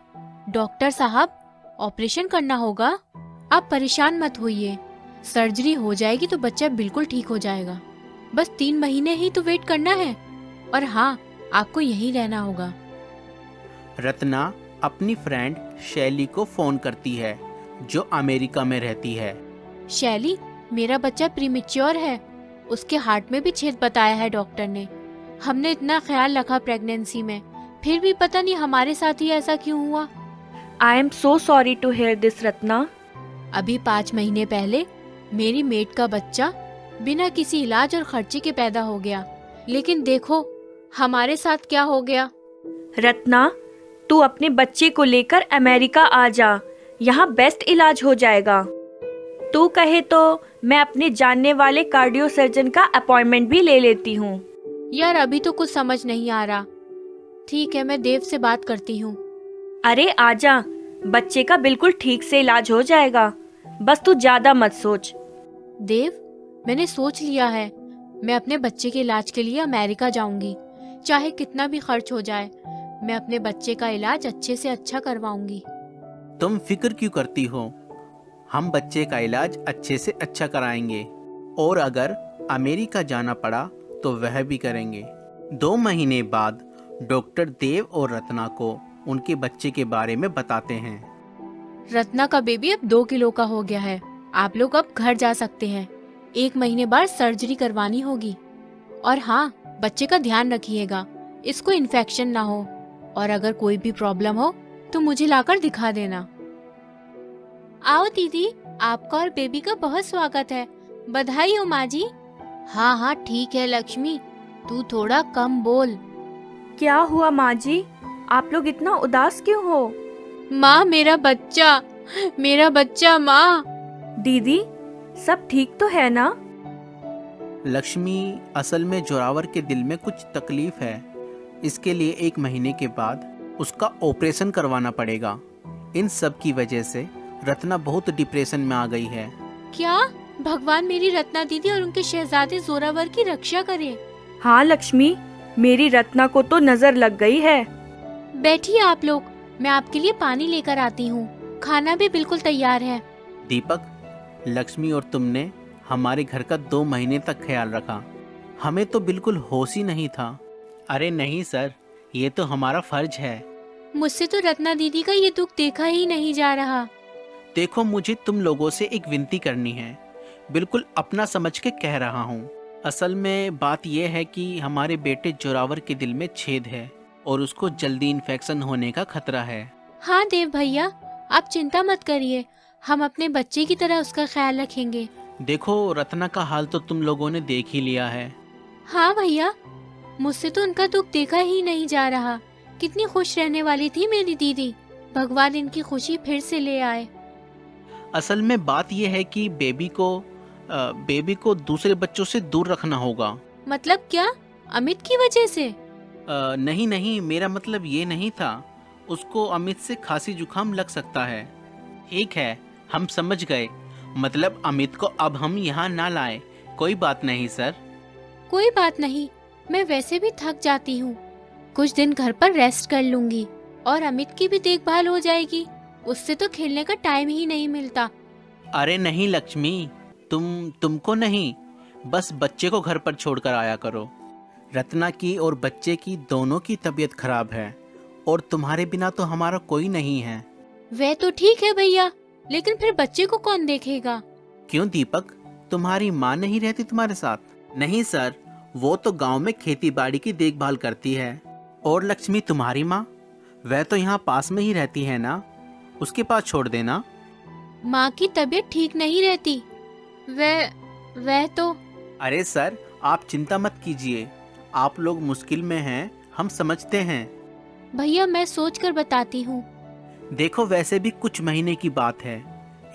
डॉक्टर साहब, ऑपरेशन करना होगा, आप परेशान मत होइए। सर्जरी हो जाएगी तो बच्चा बिल्कुल ठीक हो जाएगा। बस 3 महीने ही तो वेट करना है। और हाँ, आपको यहीं रहना होगा। रत्ना अपनी फ्रेंड शैली को फोन करती है, जो अमेरिका में रहती है। शैली, मेरा बच्चा प्रीमेच्योर है, उसके हार्ट में भी छेद बताया है डॉक्टर ने। हमने इतना ख्याल रखा प्रेगनेंसी में, फिर भी पता नहीं हमारे साथ ही ऐसा क्यों हुआ। I am so sorry to hear this Ratna. अभी 5 महीने पहले मेरी मेट का बच्चा बिना किसी इलाज और खर्चे के पैदा हो गया, लेकिन देखो हमारे साथ क्या हो गया। रत्ना, तू अपने बच्चे को लेकर अमेरिका आ जा, यहाँ बेस्ट इलाज हो जाएगा। तू कहे तो मैं अपने जानने वाले कार्डियो सर्जन का अपॉइंटमेंट भी ले लेती हूँ। यार अभी तो कुछ समझ नहीं आ रहा। ठीक है, मैं देव से बात करती हूँ। अरे आजा, बच्चे का बिल्कुल ठीक से इलाज हो जाएगा, बस तू ज्यादा मत सोच। देव, मैंने सोच लिया है, मैं अपने बच्चे के इलाज के लिए अमेरिका जाऊंगी। चाहे कितना भी खर्च हो जाए, मैं अपने बच्चे का इलाज अच्छे से अच्छा करवाऊंगी। तुम फिक्र क्यों करती हो? हम बच्चे का इलाज अच्छे से अच्छा कराएंगे, और अगर अमेरिका जाना पड़ा तो वह भी करेंगे। 2 महीने बाद डॉक्टर देव और रत्ना को उनके बच्चे के बारे में बताते हैं। रत्ना का बेबी अब 2 किलो का हो गया है। आप लोग अब घर जा सकते हैं। 1 महीने बाद सर्जरी करवानी होगी। और हाँ, बच्चे का ध्यान रखिएगा, इसको इन्फेक्शन ना हो, और अगर कोई भी प्रॉब्लम हो तो मुझे लाकर दिखा देना। आओ दीदी, आपका और बेबी का बहुत स्वागत है। बधाई हो माँ जी। हाँ हाँ ठीक है लक्ष्मी, तू थोड़ा कम बोल। क्या हुआ माँ जी, आप लोग इतना उदास क्यों हो? माँ, मेरा बच्चा माँ। दीदी, सब ठीक तो है ना? लक्ष्मी, असल में जोरावर के दिल में कुछ तकलीफ है, इसके लिए 1 महीने के बाद उसका ऑपरेशन करवाना पड़ेगा। इन सब की वजह से रत्ना बहुत डिप्रेशन में आ गई है। क्या? भगवान मेरी रत्ना दीदी और उनके शहजादे जोरावर की रक्षा करे। हाँ लक्ष्मी, मेरी रत्ना को तो नजर लग गई है। बैठिए आप लोग, मैं आपके लिए पानी लेकर आती हूँ। खाना भी बिल्कुल तैयार है। दीपक, लक्ष्मी और तुमने हमारे घर का 2 महीने तक ख्याल रखा, हमें तो बिल्कुल होश ही नहीं था। अरे नहीं सर, ये तो हमारा फर्ज है। मुझसे तो रत्ना दीदी का ये दुख देखा ही नहीं जा रहा। देखो, मुझे तुम लोगों से एक विनती करनी है, बिल्कुल अपना समझ के कह रहा हूँ। असल में बात यह है कि हमारे बेटे जोरावर के दिल में छेद है और उसको जल्दी इन्फेक्शन होने का खतरा है। हाँ देव भैया, आप चिंता मत करिए, हम अपने बच्चे की तरह उसका ख्याल रखेंगे। देखो, रत्ना का हाल तो तुम लोगों ने देख ही लिया है। हाँ भैया, मुझसे तो उनका दुख देखा ही नहीं जा रहा। कितनी खुश रहने वाली थी मेरी दीदी, भगवान इनकी खुशी फिर से ले आए। असल में बात यह है कि बेबी को दूसरे बच्चों से दूर रखना होगा। मतलब क्या? अमित की वजह से? नहीं, मेरा मतलब ये नहीं था। उसको अमित से खांसी जुकाम लग सकता है। ठीक है, हम समझ गए। मतलब अमित को अब हम यहाँ ना लाए। कोई बात नहीं सर। कोई बात नहीं, मैं वैसे भी थक जाती हूँ। कुछ दिन घर पर रेस्ट कर लूंगी और अमित की भी देखभाल हो जाएगी। उससे तो खेलने का टाइम ही नहीं मिलता। अरे नहीं लक्ष्मी, तुमको नहीं, बस बच्चे को घर पर छोड़कर आया करो। रत्ना की और बच्चे की दोनों की तबीयत खराब है और तुम्हारे बिना तो हमारा कोई नहीं है। वह तो ठीक है भैया, लेकिन फिर बच्चे को कौन देखेगा? क्यों दीपक, तुम्हारी माँ नहीं रहती तुम्हारे साथ? नहीं सर, वो तो गांव में खेती बाड़ी की देखभाल करती है। और लक्ष्मी तुम्हारी माँ, वह तो यहाँ पास में ही रहती है ना, उसके पास छोड़ देना। माँ की तबीयत ठीक नहीं रहती। वह तो। अरे सर, आप चिंता मत कीजिए, आप लोग मुश्किल में हैं, हम समझते हैं। भैया मैं सोच कर बताती हूँ। देखो, वैसे भी कुछ महीने की बात है।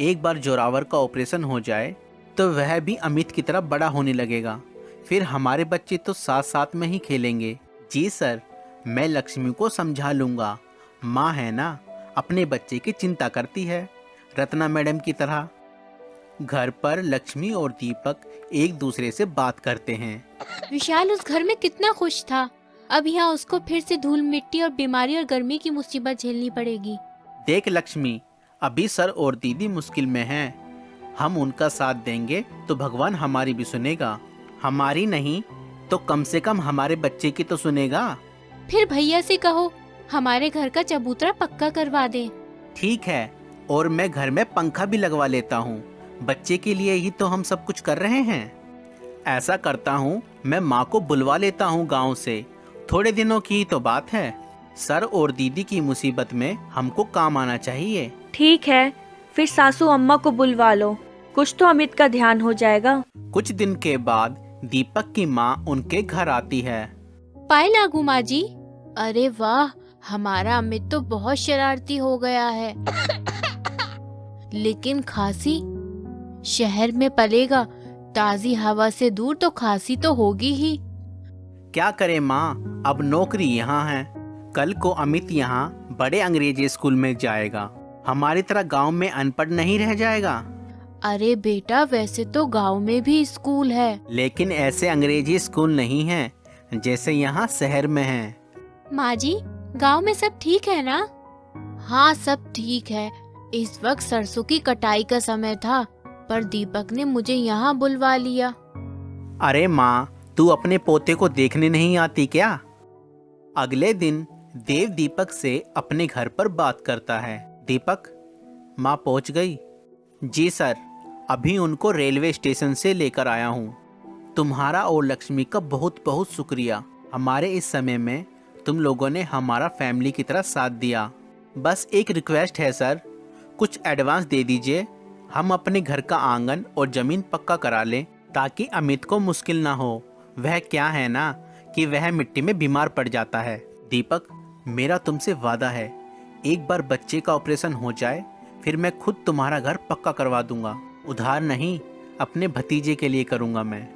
एक बार जोरावर का ऑपरेशन हो जाए तो वह भी अमित की तरह बड़ा होने लगेगा। फिर हमारे बच्चे तो साथ साथ में ही खेलेंगे। जी सर, मैं लक्ष्मी को समझा लूँगा। माँ है ना, अपने बच्चे की चिंता करती है, रत्ना मैडम की तरह। घर पर लक्ष्मी और दीपक एक दूसरे से बात करते हैं। विशाल उस घर में कितना खुश था, अब यहाँ उसको फिर से धूल मिट्टी और बीमारी और गर्मी की मुसीबत झेलनी पड़ेगी। देख लक्ष्मी, अभी सर और दीदी मुश्किल में हैं। हम उनका साथ देंगे तो भगवान हमारी भी सुनेगा। हमारी नहीं तो कम से कम हमारे बच्चे की तो सुनेगा। फिर भैया से कहो हमारे घर का चबूतरा पक्का करवा दे। ठीक है, और मैं घर में पंखा भी लगवा लेता हूँ। बच्चे के लिए ही तो हम सब कुछ कर रहे हैं। ऐसा करता हूँ, मैं माँ को बुलवा लेता हूँ गांव से। थोड़े दिनों की तो बात है। सर और दीदी की मुसीबत में हमको काम आना चाहिए। ठीक है, फिर सासू अम्मा को बुलवा लो, कुछ तो अमित का ध्यान हो जाएगा। कुछ दिन के बाद दीपक की माँ उनके घर आती है। पाए लागू माँ जी। अरे वाह, हमारा अमित तो बहुत शरारती हो गया है। लेकिन खांसी, शहर में पलेगा, ताजी हवा से दूर तो खांसी तो होगी ही। क्या करे माँ, अब नौकरी यहाँ है। कल को अमित यहाँ बड़े अंग्रेजी स्कूल में जाएगा, हमारी तरह गांव में अनपढ़ नहीं रह जाएगा। अरे बेटा, वैसे तो गांव में भी स्कूल है, लेकिन ऐसे अंग्रेजी स्कूल नहीं है जैसे यहाँ शहर में है। माँ जी, गांव में सब ठीक है ना? हाँ, सब ठीक है। इस वक्त सरसों की कटाई का समय था, पर दीपक ने मुझे यहाँ बुलवा लिया। अरे माँ, तू अपने पोते को देखने नहीं आती क्या? अगले दिन देव दीपक से अपने घर पर बात करता है। दीपक, माँ पहुँच गई? जी सर, अभी उनको रेलवे स्टेशन से लेकर आया हूँ। तुम्हारा और लक्ष्मी का बहुत बहुत शुक्रिया। हमारे इस समय में तुम लोगों ने हमारा फैमिली की तरह साथ दिया। बस एक रिक्वेस्ट है सर, कुछ एडवांस दे दीजिए, हम अपने घर का आंगन और ज़मीन पक्का करा लें ताकि अमित को मुश्किल ना हो। वह क्या है ना कि वह मिट्टी में बीमार पड़ जाता है। दीपक, मेरा तुमसे वादा है, एक बार बच्चे का ऑपरेशन हो जाए फिर मैं खुद तुम्हारा घर पक्का करवा दूंगा। उधार नहीं, अपने भतीजे के लिए करूंगा मैं।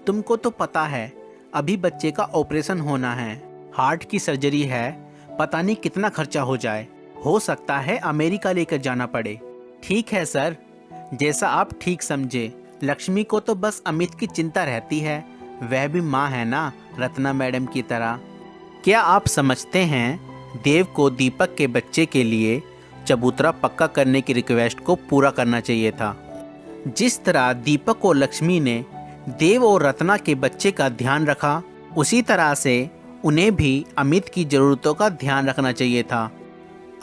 तुमको तो पता है अभी बच्चे का ऑपरेशन होना है, हार्ट की सर्जरी है, पता नहीं कितना खर्चा हो जाए। हो सकता है अमेरिका लेकर जाना पड़े। ठीक है सर, जैसा आप ठीक समझे। लक्ष्मी को तो बस अमित की चिंता रहती है, वह भी माँ है ना, रत्ना मैडम की तरह। क्या आप समझते हैं देव को दीपक के बच्चे के लिए चबूतरा पक्का करने की रिक्वेस्ट को पूरा करना चाहिए था। जिस तरह दीपक और लक्ष्मी ने देव और रत्ना के बच्चे का ध्यान रखा, उसी तरह से उन्हें भी अमित की ज़रूरतों का ध्यान रखना चाहिए था।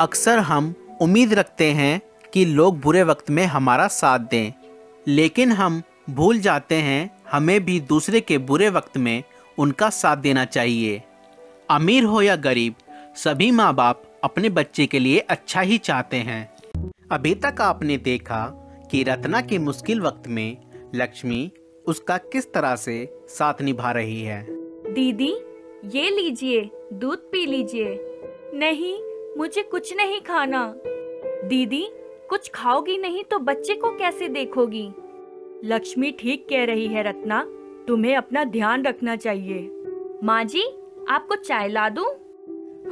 अक्सर हम उम्मीद रखते हैं कि लोग बुरे वक्त में हमारा साथ दें, लेकिन हम भूल जाते हैं हमें भी दूसरे के बुरे वक्त में उनका साथ देना चाहिए। अमीर हो या गरीब, सभी माँ बाप अपने बच्चे के लिए अच्छा ही चाहते हैं। अभी तक आपने देखा कि रत्ना के मुश्किल वक्त में लक्ष्मी उसका किस तरह से साथ निभा रही है। दीदी, ये लीजिए, दूध पी लीजिए। नहीं, मुझे कुछ नहीं खाना। दीदी, कुछ खाओगी नहीं तो बच्चे को कैसे देखोगी? लक्ष्मी ठीक कह रही है रत्ना, तुम्हें अपना ध्यान रखना चाहिए। माँ जी, आपको चाय ला दूं?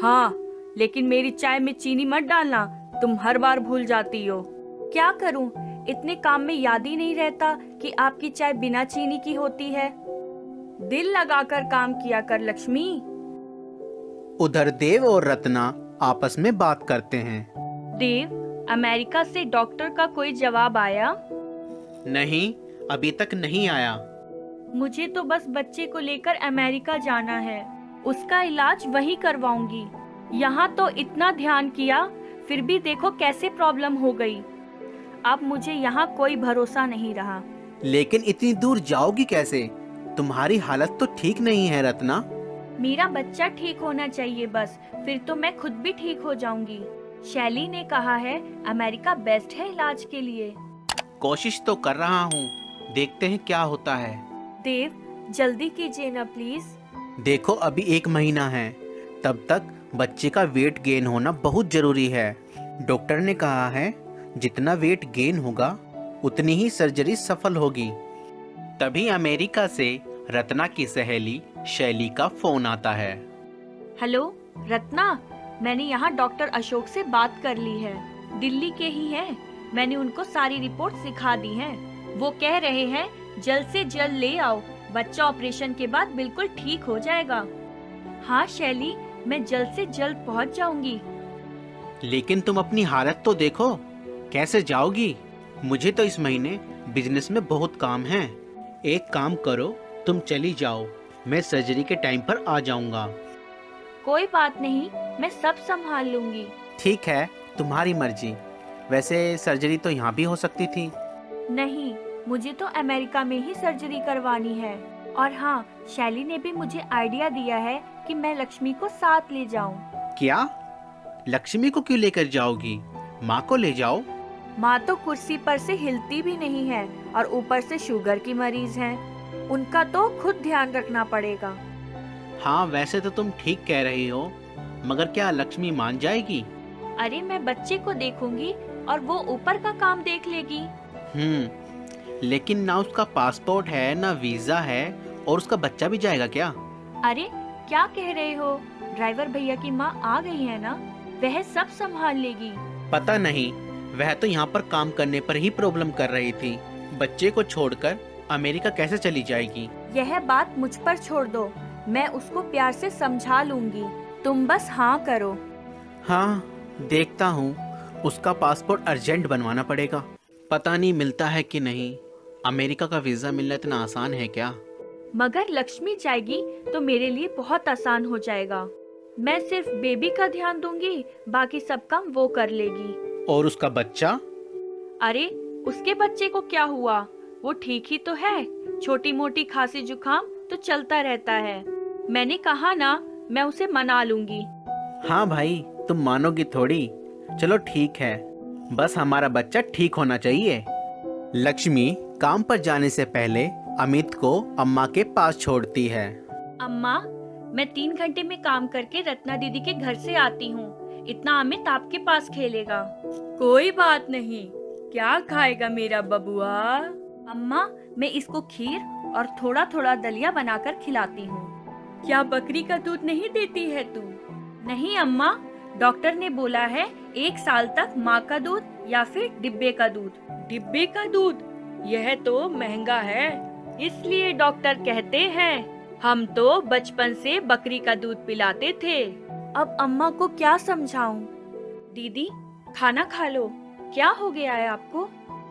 हाँ, लेकिन मेरी चाय में चीनी मत डालना, तुम हर बार भूल जाती हो। क्या करूं, इतने काम में याद ही नहीं रहता कि आपकी चाय बिना चीनी की होती है। दिल लगाकर काम किया कर लक्ष्मी। उधर देव और रत्ना आपस में बात करते हैं। देव, अमेरिका से डॉक्टर का कोई जवाब आया? नहीं, अभी तक नहीं आया। मुझे तो बस बच्चे को लेकर अमेरिका जाना है, उसका इलाज वहीं करवाऊंगी। यहाँ तो इतना ध्यान किया, फिर भी देखो कैसे प्रॉब्लम हो गई। अब मुझे यहाँ कोई भरोसा नहीं रहा। लेकिन इतनी दूर जाओगी कैसे? तुम्हारी हालत तो ठीक नहीं है रत्ना। मेरा बच्चा ठीक होना चाहिए बस, फिर तो मैं खुद भी ठीक हो जाऊंगी। शैली ने कहा है अमेरिका बेस्ट है इलाज के लिए। कोशिश तो कर रहा हूँ, देखते हैं क्या होता है। देव, जल्दी कीजिए ना प्लीज। देखो अभी 1 महीना है, तब तक बच्चे का वेट गेन होना बहुत जरूरी है। डॉक्टर ने कहा है जितना वेट गेन होगा उतनी ही सर्जरी सफल होगी। तभी अमेरिका से रत्ना की सहेली शैली का फोन आता है। हेलो रत्ना, मैंने यहाँ डॉक्टर अशोक से बात कर ली है, दिल्ली के ही हैं। मैंने उनको सारी रिपोर्ट सिखा दी हैं। वो कह रहे हैं जल्द से जल्द ले आओ, बच्चा ऑपरेशन के बाद बिल्कुल ठीक हो जाएगा। हाँ शैली, मैं जल्द से जल्द पहुँच जाऊंगी। लेकिन तुम अपनी हालत तो देखो, कैसे जाओगी? मुझे तो इस महीने बिजनेस में बहुत काम है। एक काम करो, तुम चली जाओ, मैं सर्जरी के टाइम पर आ जाऊंगा। कोई बात नहीं, मैं सब संभाल लूंगी। ठीक है, तुम्हारी मर्जी। वैसे सर्जरी तो यहाँ भी हो सकती थी। नहीं, मुझे तो अमेरिका में ही सर्जरी करवानी है। और हाँ, शैली ने भी मुझे आइडिया दिया है कि मैं लक्ष्मी को साथ ले जाऊं। क्या? लक्ष्मी को क्यों लेकर जाओगी? माँ को ले जाओ। माँ तो कुर्सी पर से हिलती भी नहीं है और ऊपर से शुगर की मरीज हैं। उनका तो खुद ध्यान रखना पड़ेगा। हाँ, वैसे तो तुम ठीक कह रही हो, मगर क्या लक्ष्मी मान जाएगी? अरे मैं बच्चे को देखूंगी और वो ऊपर का काम देख लेगी। लेकिन ना उसका पासपोर्ट है ना वीजा है, और उसका बच्चा भी जाएगा क्या? अरे क्या कह रहे हो? ड्राइवर भैया की माँ आ गई है ना, वह सब संभाल लेगी। पता नहीं, वह तो यहाँ पर काम करने पर ही प्रॉब्लम कर रही थी। बच्चे को छोड़कर अमेरिका कैसे चली जाएगी? यह बात मुझ पर छोड़ दो, मैं उसको प्यार से समझा लूंगी, तुम बस हाँ करो। हाँ, देखता हूँ। उसका पासपोर्ट अर्जेंट बनवाना पड़ेगा। पता नहीं मिलता है कि नहीं। अमेरिका का वीजा मिलना इतना आसान है क्या? मगर लक्ष्मी जाएगी तो मेरे लिए बहुत आसान हो जाएगा। मैं सिर्फ बेबी का ध्यान दूंगी, बाकी सब काम वो कर लेगी। और उसका बच्चा? अरे उसके बच्चे को क्या हुआ? वो ठीक ही तो है। छोटी मोटी खांसी जुकाम तो चलता रहता है। मैंने कहा ना, मैं उसे मना लूंगी। हाँ भाई, तुम मानोगी थोड़ी। चलो ठीक है, बस हमारा बच्चा ठीक होना चाहिए। लक्ष्मी काम पर जाने से पहले अमित को अम्मा के पास छोड़ती है। अम्मा, मैं 3 घंटे में काम करके रत्ना दीदी के घर से आती हूँ। इतना अमित आपके पास खेलेगा। कोई बात नहीं, क्या खाएगा मेरा बबुआ? अम्मा, मैं इसको खीर और थोड़ा थोड़ा दलिया बनाकर खिलाती हूँ। क्या बकरी का दूध नहीं देती है तू? नहीं अम्मा, डॉक्टर ने बोला है 1 साल तक माँ का दूध या फिर डिब्बे का दूध। डिब्बे का दूध? यह तो महंगा है, इसलिए डॉक्टर कहते हैं। हम तो बचपन से बकरी का दूध पिलाते थे। अब अम्मा को क्या समझाऊं? दीदी खाना खा लो। क्या हो गया है आपको?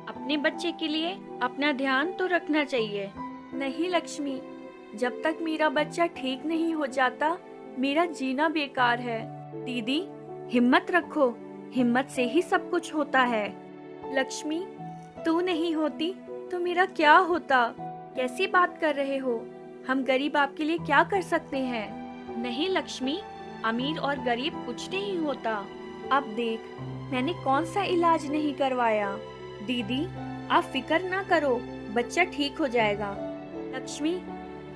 अपने बच्चे के लिए अपना ध्यान तो रखना चाहिए। नहीं लक्ष्मी, जब तक मेरा बच्चा ठीक नहीं हो जाता मेरा जीना बेकार है। दीदी हिम्मत रखो, हिम्मत से ही सब कुछ होता है। लक्ष्मी, तू नहीं होती तो मेरा क्या होता? कैसी बात कर रहे हो? हम गरीब आपके लिए क्या कर सकते हैं? नहीं लक्ष्मी, अमीर और गरीब कुछ नहीं होता। अब देख, मैंने कौन सा इलाज नहीं करवाया। दीदी आप फिक्र ना करो, बच्चा ठीक हो जाएगा। लक्ष्मी,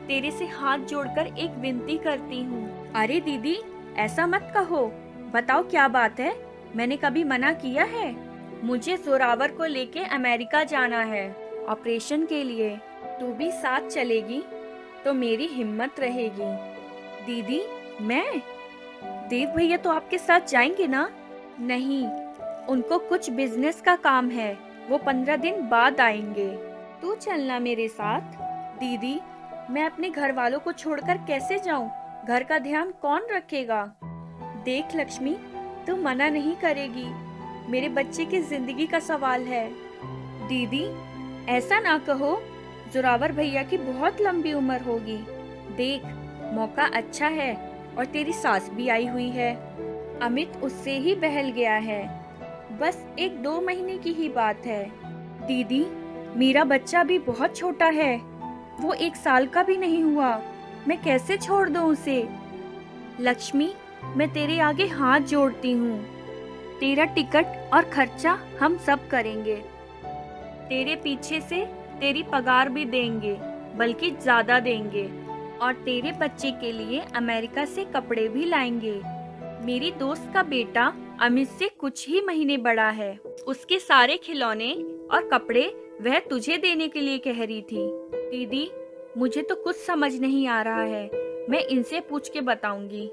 तेरे से हाथ जोड़कर एक विनती करती हूँ। अरे दीदी ऐसा मत कहो, बताओ क्या बात है? मैंने कभी मना किया है? मुझे जोरावर को लेके अमेरिका जाना है ऑपरेशन के लिए। तू भी साथ चलेगी तो मेरी हिम्मत रहेगी। दीदी मैं? देव भैया तो आपके साथ जाएंगे ना? नहीं, उनको कुछ बिजनेस का काम है, वो 15 दिन बाद आएंगे। तू चलना मेरे साथ। दीदी मैं अपने घर वालों को छोड़कर कैसे जाऊं? घर का ध्यान कौन रखेगा? देख लक्ष्मी, तू मना नहीं करेगी, मेरे बच्चे की जिंदगी का सवाल है। दीदी ऐसा ना कहो, जोरावर भैया की बहुत लंबी उम्र होगी। देख मौका अच्छा है और तेरी सास भी आई हुई है। अमित उससे ही बहल गया है, बस 1-2 महीने की ही बात है। दीदी मेरा बच्चा भी बहुत छोटा है, वो 1 साल का भी नहीं हुआ, मैं कैसे छोड़ दूं उसे? लक्ष्मी मैं तेरे आगे हाथ जोड़ती हूँ, तेरा टिकट और खर्चा हम सब करेंगे। तेरे पीछे से तेरी पगार भी देंगे, बल्कि ज्यादा देंगे, और तेरे बच्चे के लिए अमेरिका से कपड़े भी लाएंगे। मेरी दोस्त का बेटा अमित से कुछ ही महीने बड़ा है, उसके सारे खिलौने और कपड़े वह तुझे देने के लिए कह रही थी। दीदी मुझे तो कुछ समझ नहीं आ रहा है, मैं इनसे पूछ के बताऊंगी।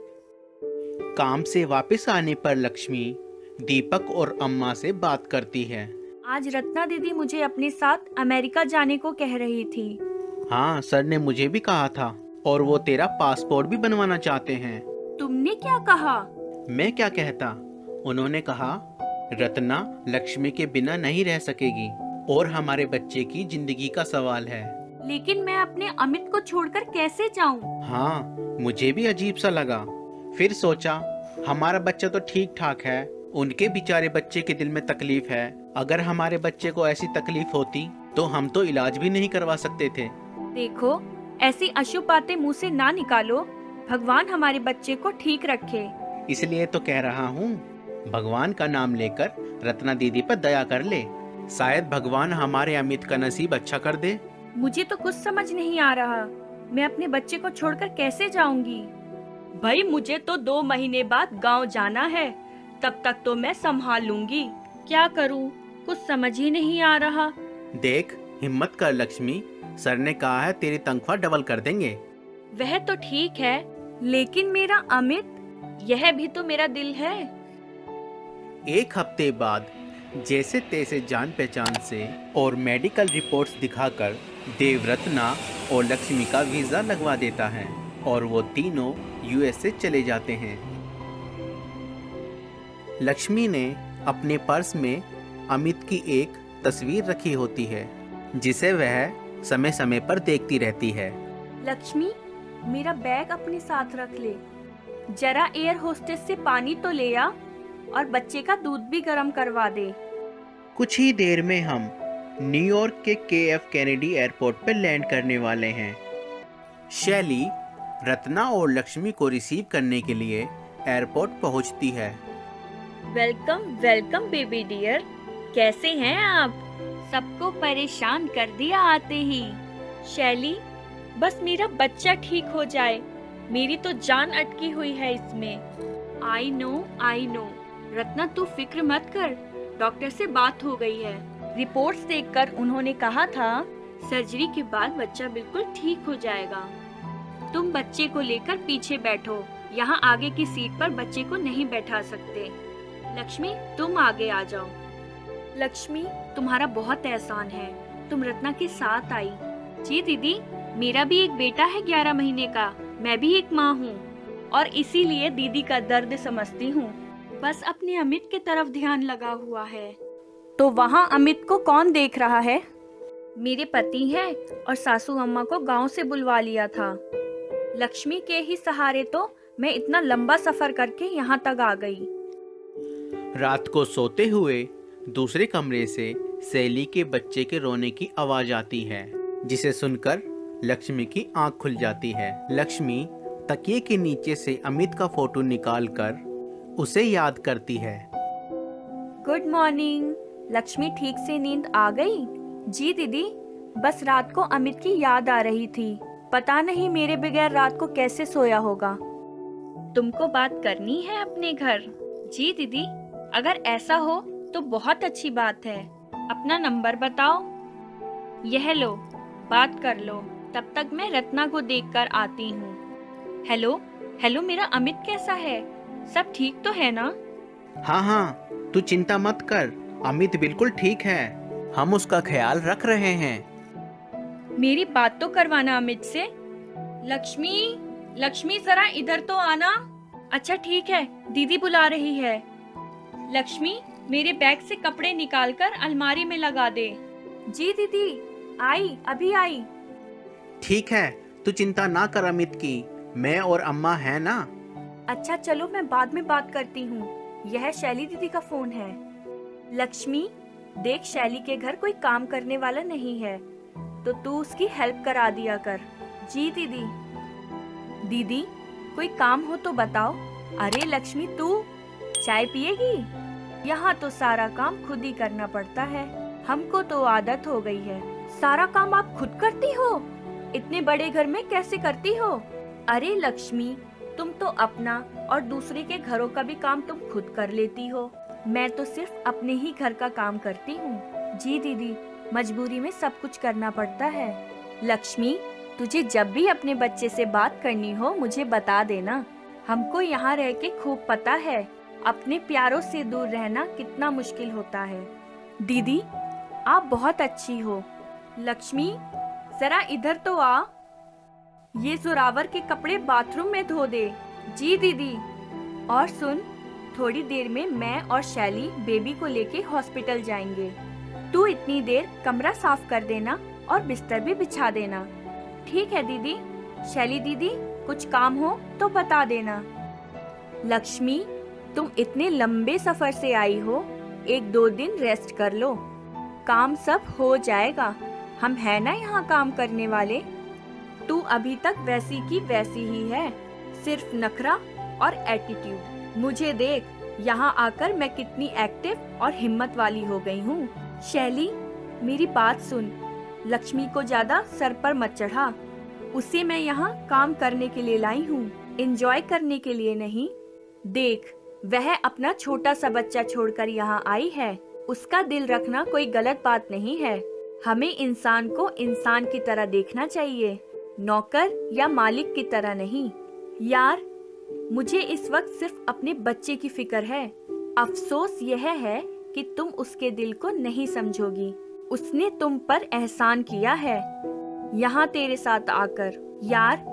काम से वापस आने पर लक्ष्मी दीपक और अम्मा से बात करती है। आज रत्ना दीदी मुझे अपने साथ अमेरिका जाने को कह रही थी। हाँ, सर ने मुझे भी कहा था, और वो तेरा पासपोर्ट भी बनवाना चाहते हैं। तुमने क्या कहा? मैं क्या कहता, उन्होंने कहा रत्ना लक्ष्मी के बिना नहीं रह सकेगी और हमारे बच्चे की जिंदगी का सवाल है। लेकिन मैं अपने अमित को छोड़कर कैसे जाऊं? हाँ, मुझे भी अजीब सा लगा। फिर सोचा हमारा बच्चा तो ठीक ठाक है, उनके बेचारे बच्चे के दिल में तकलीफ है। अगर हमारे बच्चे को ऐसी तकलीफ होती तो हम तो इलाज भी नहीं करवा सकते थे। देखो ऐसी अशुभ बातें मुंह से ना निकालो, भगवान हमारे बच्चे को ठीक रखे। इसलिए तो कह रहा हूँ, भगवान का नाम लेकर रत्ना दीदी पर दया कर ले, शायद भगवान हमारे अमित का नसीब अच्छा कर दे। मुझे तो कुछ समझ नहीं आ रहा, मैं अपने बच्चे को छोड़कर कैसे जाऊंगी? भाई मुझे तो 2 महीने बाद गांव जाना है, तब तक तो मैं संभाल लूंगी। क्या करूं, कुछ समझ ही नहीं आ रहा। देख, हिम्मत कर लक्ष्मी, सर ने कहा है तेरी तनख्वाह डबल कर देंगे। वह तो ठीक है, लेकिन मेरा अमित, यह भी तो मेरा दिल है। 1 हफ्ते बाद जैसे तैसे जान पहचान से और मेडिकल रिपोर्ट्स दिखाकर देवरत्ना और लक्ष्मी का वीजा लगवा देता है और वो तीनों यूएस से चले जाते हैं। लक्ष्मी ने अपने पर्स में अमित की एक तस्वीर रखी होती है जिसे वह समय समय पर देखती रहती है। लक्ष्मी, मेरा बैग अपने साथ रख ले। जरा एयर होस्टेस से पानी तो ले आ और बच्चे का दूध भी गर्म करवा दे। कुछ ही देर में हम न्यूयॉर्क के KF कैनेडी एयरपोर्ट पर लैंड करने वाले हैं। शैली रत्ना और लक्ष्मी को रिसीव करने के लिए एयरपोर्ट पहुंचती है। वेलकम वेलकम बेबी डियर, कैसे हैं आप? सबको परेशान कर दिया आते ही। शैली, बस मेरा बच्चा ठीक हो जाए, मेरी तो जान अटकी हुई है इसमें। I know. रत्ना तू फिक्र मत कर, डॉक्टर से बात हो गई है। रिपोर्ट्स देखकर उन्होंने कहा था सर्जरी के बाद बच्चा बिल्कुल ठीक हो जाएगा। तुम बच्चे को लेकर पीछे बैठो, यहाँ आगे की सीट पर बच्चे को नहीं बैठा सकते। लक्ष्मी, तुम आगे आ जाओ। लक्ष्मी, तुम्हारा बहुत एहसान है, तुम रत्ना के साथ आई। जी दीदी, मेरा भी एक बेटा है 11 महीने का, मैं भी एक माँ हूँ और इसीलिए दीदी का दर्द समझती हूँ। बस अपने अमित की तरफ ध्यान लगा हुआ है। तो वहाँ अमित को कौन देख रहा है? मेरे पति हैं और सासू अम्मा को गांव से बुलवा लिया था। लक्ष्मी के ही सहारे तो मैं इतना लंबा सफर करके यहाँ तक आ गई। रात को सोते हुए दूसरे कमरे से सैली के बच्चे के रोने की आवाज आती है, जिसे सुनकर लक्ष्मी की आंख खुल जाती है। लक्ष्मी तकिए के नीचे से अमित का फोटो निकालकर उसे याद करती है। Good morning. लक्ष्मी ठीक से नींद आ गई? जी दीदी, बस रात को अमित की याद आ रही थी, पता नहीं मेरे बगैर रात को कैसे सोया होगा। तुमको बात करनी है अपने घर? जी दीदी, अगर ऐसा हो तो बहुत अच्छी बात है। अपना नंबर बताओ। यह लो, बात कर लो, तब तक मैं रत्ना को देखकर आती हूँ। हेलो, मेरा अमित कैसा है? सब ठीक तो है ना? हाँ, तू चिंता मत कर, अमित बिल्कुल ठीक है, हम उसका ख्याल रख रहे हैं। मेरी बात तो करवाना अमित से। लक्ष्मी जरा इधर तो आना। अच्छा ठीक है, दीदी बुला रही है। लक्ष्मी, मेरे बैग से कपड़े निकालकर अलमारी में लगा दे। जी दीदी, अभी आई। ठीक है, तू चिंता ना कर अमित की, मैं और अम्मा है ना। अच्छा चलो, मैं बाद में बात करती हूँ। यह शैली दीदी का फोन है। लक्ष्मी, देख शैली के घर कोई काम करने वाला नहीं है, तो तू उसकी हेल्प करा दिया कर। जी दीदी। दीदी, कोई काम हो तो बताओ। अरे लक्ष्मी, तू चाय पिएगी? यहाँ तो सारा काम खुद ही करना पड़ता है, हमको तो आदत हो गई है। सारा काम आप खुद करती हो? इतने बड़े घर में कैसे करती हो? अरे लक्ष्मी, तुम तो अपना और दूसरे के घरों का भी काम तुम खुद कर लेती हो, मैं तो सिर्फ अपने ही घर का काम करती हूँ। जी दीदी, मजबूरी में सब कुछ करना पड़ता है। लक्ष्मी, तुझे जब भी अपने बच्चे से बात करनी हो मुझे बता देना, हमको यहाँ रह के खूब पता है अपने प्यारों से दूर रहना कितना मुश्किल होता है। दीदी, आप बहुत अच्छी हो। लक्ष्मी, जरा इधर तो आ, ये जोरावर के कपड़े बाथरूम में धो दे। जी दीदी। और सुन, थोड़ी देर में मैं और शैली बेबी को लेके हॉस्पिटल जाएंगे, तू इतनी देर कमरा साफ कर देना और बिस्तर भी बिछा देना। ठीक है दीदी। शैली दीदी, कुछ काम हो तो बता देना। लक्ष्मी, तुम इतने लंबे सफर से आई हो, 1-2 दिन रेस्ट कर लो, काम सब हो जाएगा, हम है ना यहाँ काम करने वाले। तू अभी तक वैसी की वैसी ही है, सिर्फ नखरा और एटीट्यूड। मुझे देख, यहाँ आकर मैं कितनी एक्टिव और हिम्मत वाली हो गई हूँ। शैली, मेरी बात सुन, लक्ष्मी को ज्यादा सर पर मत चढ़ा, उसे मैं यहाँ काम करने के लिए लाई हूँ। एंजॉय करने के लिए नहीं। देख, वह अपना छोटा सा बच्चा छोड़कर यहाँ आई है। उसका दिल रखना कोई गलत बात नहीं है। हमें इंसान को इंसान की तरह देखना चाहिए, नौकर या मालिक की तरह नहीं। यार, मुझे इस वक्त सिर्फ अपने बच्चे की फिक्र है। अफसोस यह है कि तुम उसके दिल को नहीं समझोगी। उसने तुम पर एहसान किया है यहाँ तेरे साथ आकर। यार,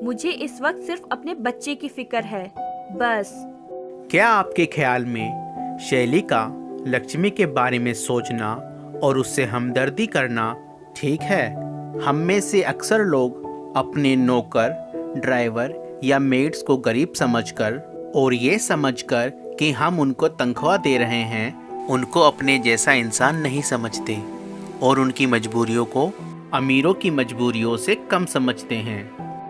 मुझे इस वक्त सिर्फ अपने बच्चे की फिक्र है, बस। क्या आपके ख्याल में शैली का लक्ष्मी के बारे में सोचना और उससे हमदर्दी करना ठीक है? हम में से अक्सर लोग अपने नौकर, ड्राइवर या मेड्स को गरीब समझकर और ये समझकर कि हम उनको तनख्वाह दे रहे हैं, उनको अपने जैसा इंसान नहीं समझते और उनकी मजबूरियों को अमीरों की मजबूरियों से कम समझते हैं।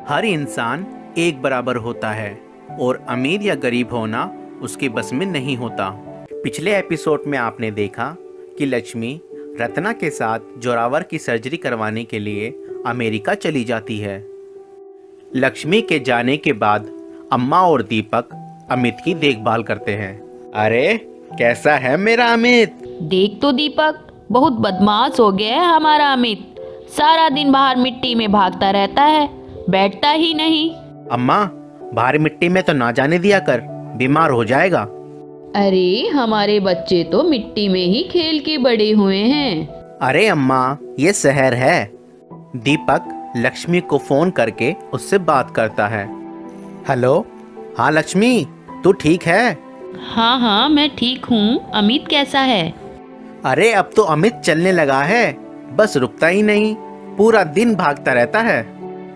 हर इंसान एक बराबर होता है और अमीर या गरीब होना उसके बस में नहीं होता। पिछले एपिसोड में आपने देखा कि लक्ष्मी रत्ना के साथ जोरावर की सर्जरी करवाने के लिए अमेरिका चली जाती है। लक्ष्मी के जाने के बाद अम्मा और दीपक अमित की देखभाल करते हैं। अरे, कैसा है मेरा अमित? देख तो दीपक, बहुत बदमाश हो गया है हमारा अमित। सारा दिन बाहर मिट्टी में भागता रहता है, बैठता ही नहीं। अम्मा, बाहर मिट्टी में तो ना जाने दिया कर, बीमार हो जाएगा। अरे, हमारे बच्चे तो मिट्टी में ही खेल के बड़े हुए हैं। अरे अम्मा, ये शहर है। दीपक लक्ष्मी को फोन करके उससे बात करता है। हेलो, हाँ लक्ष्मी, तू ठीक है? हाँ, मैं ठीक हूँ। अमित कैसा है? अरे, अब तो अमित चलने लगा है, बस रुकता ही नहीं, पूरा दिन भागता रहता है।